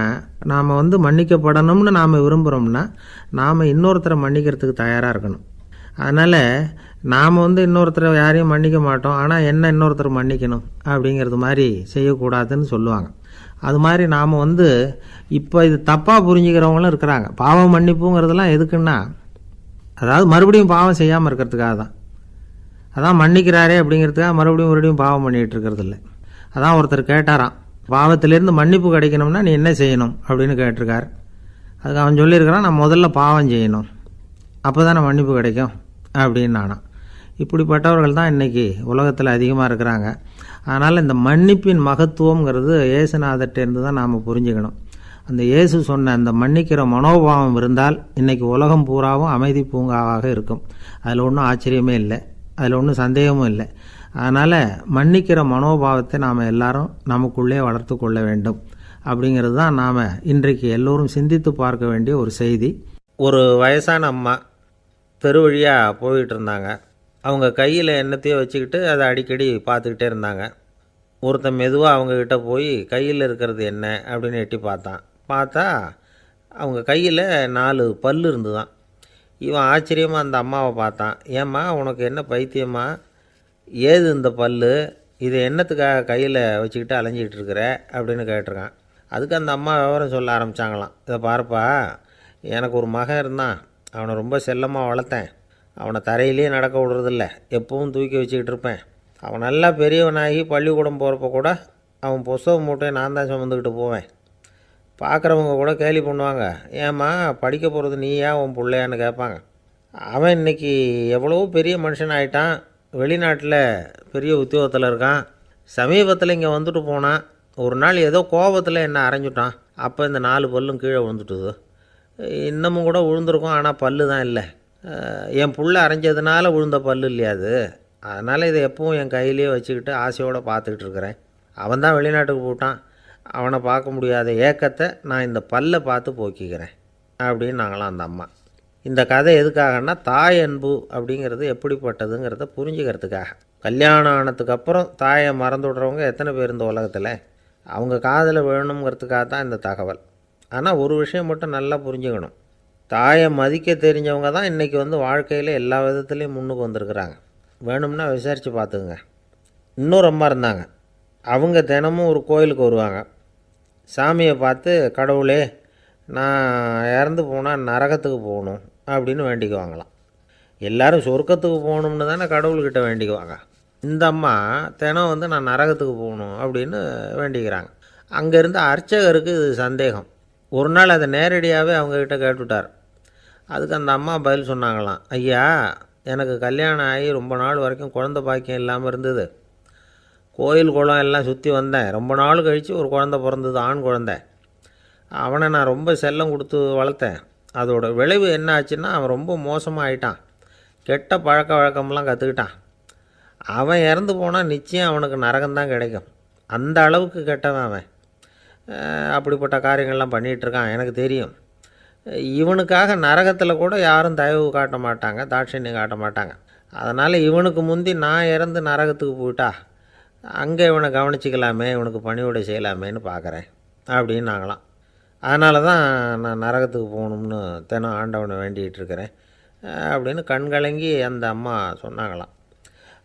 Speaker 1: நாம் மன்னிக்கப்படணும்னு நாம் விரும்புகிறோம்னா நாம் இன்னொருத்தரை மன்னிக்கிறதுக்கு தயாராக இருக்கணும். அதனால் நாம் இன்னொருத்தரை யாரையும் மன்னிக்க மாட்டோம், ஆனால் என்ன இன்னொருத்தர் மன்னிக்கணும் அப்படிங்கிறது மாதிரி செய்யக்கூடாதுன்னு சொல்லுவாங்க. அது மாதிரி நாம் இப்போ இது தப்பாக புரிஞ்சுக்கிறவங்களும் இருக்கிறாங்க. பாவம் மன்னிப்புங்கிறதுலாம் எதுக்குன்னா, அதாவது மறுபடியும் பாவம் செய்யாமல் இருக்கிறதுக்காக தான். அதான் மன்னிக்கிறாரே அப்படிங்கிறதுக்காக மறுபடியும் பாவம் பண்ணிகிட்டு இருக்கிறது இல்லை. அதான் ஒருத்தர் கேட்டாராம், பாவத்திலேருந்து மன்னிப்பு கிடைக்கணும்னா நீ என்ன செய்யணும் அப்படின்னு கேட்டிருக்கார். அதுக்கு அவன் சொல்லியிருக்கிறான், நான் முதல்ல பாவம் செய்யணும், அப்போ தானே மன்னிப்பு கிடைக்கும் அப்படின்னு நானாம். இப்படிப்பட்டவர்கள் தான் இன்றைக்கி உலகத்தில் அதிகமாக இருக்கிறாங்க. அதனால் இந்த மன்னிப்பின் மகத்துவங்கிறது இயேசுநாதர்கிட்டேருந்து தான் நாம் புரிஞ்சுக்கணும். அந்த இயேசு சொன்ன அந்த மன்னிக்கிற மனோபாவம் இருந்தால் இன்றைக்கி உலகம் பூராவும் அமைதி பூங்காவாக இருக்கும். அதில் ஒன்றும் ஆச்சரியமே இல்லை, அதில் ஒன்றும் சந்தேகமும் இல்லை. அதனால் மன்னிக்கிற மனோபாவத்தை நாம் எல்லாரும் நமக்குள்ளே வளர்த்து கொள்ள வேண்டும் அப்படிங்கிறது தான் நாம் இன்றைக்கு எல்லோரும் சிந்தித்து பார்க்க வேண்டிய ஒரு செய்தி. ஒரு வயசான அம்மா தெரு வழியாக போயிட்டு இருந்தாங்க. அவங்க கையில் எண்ணத்தையோ வச்சுக்கிட்டு அதை அடிக்கடி பார்த்துக்கிட்டே இருந்தாங்க. ஒருத்தன் மெதுவாக அவங்கக்கிட்ட போய் கையில் இருக்கிறது என்ன அப்படின்னு எட்டி பார்த்தா அவங்க கையில் 4 பல் இருந்துதான். இவன் ஆச்சரியமாக அந்த அம்மாவை பார்த்தான். ஏம்மா, உனக்கு என்ன பைத்தியமா, ஏது இந்த பல், இதை என்னத்துக்காக கையில் வச்சுக்கிட்டு அலைஞ்சிக்கிட்டு இருக்கிற அப்படின்னு கேட்டிருக்கான். அதுக்கு அந்த அம்மா விவரம் சொல்ல ஆரம்பித்தாங்களாம். இதை பாருப்பா, எனக்கு ஒரு மகன் இருந்தான், அவனை ரொம்ப செல்லமாக வளர்த்தேன். அவனை தரையிலே நடக்க விடுறதில்ல, எப்பவும் தூக்கி வச்சுக்கிட்டு இருப்பேன். அவன் நல்லா பெரியவனாகி பள்ளிக்கூடம் போகிறப்ப கூட அவன் புஸ்தக மூட்டையை நான் தான் சுமந்துக்கிட்டு போவேன். பார்க்குறவங்க கூட கேலி பண்ணுவாங்க, ஏம்மா படிக்க போகிறது நீயா உன் பிள்ளையான்னு கேட்பாங்க. அவன் இன்றைக்கி எவ்வளோ பெரிய மனுஷன் ஆகிட்டான், வெளிநாட்டில் பெரிய உத்தியோகத்தில் இருக்கான். சமீபத்தில் இங்கே வந்துட்டு போனான். ஒரு நாள் ஏதோ கோபத்தில் என்ன அரைஞ்சிட்டான். அப்போ இந்த 4 பல்லும் கீழே விழுந்துட்டுது. இன்னமும் கூட விழுந்திருக்கும், ஆனால் பல்லு தான் இல்லை. என் புள்ள அரைஞ்சதுனால விழுந்த பல்லு இல்லையா அது, அதனால் இதை எப்பவும் என் கையிலே வச்சுக்கிட்டு ஆசையோடு பார்த்துக்கிட்டு இருக்கிறேன். அவன் தான் வெளிநாட்டுக்கு போட்டான், அவனை பார்க்க முடியாத ஏக்கத்தை நான் இந்த பல்லை பார்த்து போக்கிக்கிறேன் அப்படின்னு நாங்களாம் அந்த அம்மா. இந்த கதை எதுக்காகன்னா, தாய் அன்பு அப்படிங்கிறது எப்படிப்பட்டதுங்கிறத புரிஞ்சுக்கிறதுக்காக. கல்யாணம் ஆனதுக்கு அப்புறம் தாயை மறந்து விடுறவங்க எத்தனை பேர் இந்த உலகத்தில், அவங்க காதில் வேணுங்கிறதுக்காக தான் இந்த தகவல். ஆனால் ஒரு விஷயம் மட்டும் நல்லா புரிஞ்சுக்கணும், தாயை மதிக்க தெரிஞ்சவங்க தான் இன்றைக்கி வாழ்க்கையில் எல்லா விதத்துலேயும் முன்னுக்கு வந்திருக்கிறாங்க. வேணும்னா விசாரித்து பார்த்துக்குங்க. இன்னொரு அம்மா இருந்தாங்க. அவங்க தினமும் ஒரு கோயிலுக்கு வருவாங்க. சாமியை பார்த்து, கடவுளே நான் இறந்து போனால் நரகத்துக்கு போகணும் அப்படின்னு வேண்டிக்குவாங்களாம். எல்லோரும் சொர்க்கத்துக்கு போகணும்னு தானே கடவுள்கிட்ட வேண்டிக்குவாங்க. இந்த அம்மா தினம் நான் நரகத்துக்கு போகணும் அப்படின்னு வேண்டிக்கிறாங்க. அங்கேருந்து அர்ச்சகருக்கு இது சந்தேகம். ஒரு நாள் அதை நேரடியாகவே அவங்கக்கிட்ட கேட்டுவிட்டார். அதுக்கு அந்த அம்மா பதில் சொன்னாங்களாம், ஐயா, எனக்கு கல்யாணம் ஆகி ரொம்ப நாள் வரைக்கும் குழந்த பாக்கியம் இல்லாமல் இருந்தது. கோயில் குளம் எல்லாம் சுற்றி வந்தேன். ரொம்ப நாள் கழித்து ஒரு குழந்த பிறந்தது, ஆண் குழந்தை. அவனை நான் ரொம்ப செல்லம் கொடுத்து வளர்த்தேன். அதோட விளைவு என்ன ஆச்சுன்னா, அவன் ரொம்ப மோசமாக ஆகிட்டான். கெட்ட பழக்க வழக்கம்லாம் கற்றுக்கிட்டான். அவன் இறந்து போனால் நிச்சயம் அவனுக்கு நரகம்தான் கிடைக்கும். அந்த அளவுக்கு கெட்டவன் அவன். அப்படிப்பட்ட காரியங்கள்லாம் பண்ணிகிட்ருக்கான், எனக்கு தெரியும். இவனுக்காக நரகத்தில் கூட யாரும் தயவு காட்ட மாட்டாங்க, தாட்சண்யம் காட்ட மாட்டாங்க. அதனால் இவனுக்கு முந்தி நான் இறந்து நரகத்துக்கு போயிட்டா அங்கே இவனை கவனிச்சிக்கலாமே, இவனுக்கு பணிவிடை செய்யலாமேன்னு பார்க்குறேன் அப்படின்னு நாங்களாம். அதனால தான் நான் நரகத்துக்கு போகணும்னு தினம் ஆண்டவனை வேண்டிகிட்டு இருக்கிறேன் அப்படின்னு கண்கலங்கி அந்த அம்மா சொன்னாங்களாம்.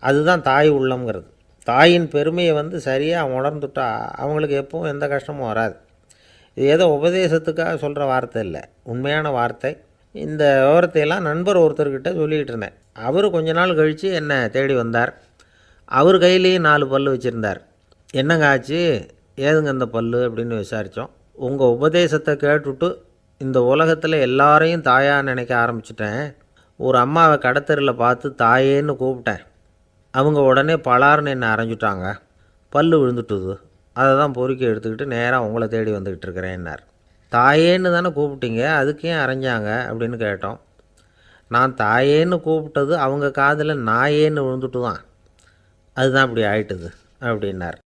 Speaker 1: அதுதான் தாய் உள்ளம்ங்கிறது. தாயின் பெருமையை சரியாக உணர்ந்துட்டா அவங்களுக்கு எப்பவும் எந்த கஷ்டமும் வராது. இது ஏதோ உபதேசத்துக்காக சொல்கிற வார்த்தை இல்லை, உண்மையான வார்த்தை. இந்த விவரத்தையெல்லாம் நண்பர் ஒருத்தர்கிட்ட சொல்லிக்கிட்டு இருந்தேன். அவர் கொஞ்ச நாள் கழித்து என்னை தேடி வந்தார். அவர் கையிலேயே 4 பல் வச்சுருந்தார். என்னங்க ஆச்சு, ஏதுங்க இந்த பல் அப்படின்னு விசாரித்தோம். உங்கள் உபதேசத்தை கேட்டுவிட்டு இந்த உலகத்தில் எல்லாரையும் தாயாக நினைக்க ஆரம்பிச்சிட்டேன். ஒரு அம்மாவை கடத்தரில் பார்த்து தாயேன்னு கூப்பிட்டேன். அவங்க உடனே பலார்னு என்னை அரைஞ்சிட்டாங்க, பல் விழுந்துட்டுது. அதை தான் பொறுக்கி எடுத்துக்கிட்டு நேராக உங்களை தேடி வந்துக்கிட்டு இருக்கிறேன்னார். தாயேன்னு தானே கூப்பிட்டீங்க, அதுக்கு ஏன் அரைஞ்சாங்க அப்படின்னு கேட்டோம். நான் தாயேன்னு கூப்பிட்டது அவங்க காதில் நாயேன்னு விழுந்துட்டு தான், அதுதான் இப்படி ஆயிட்டுது அப்படின்னார்.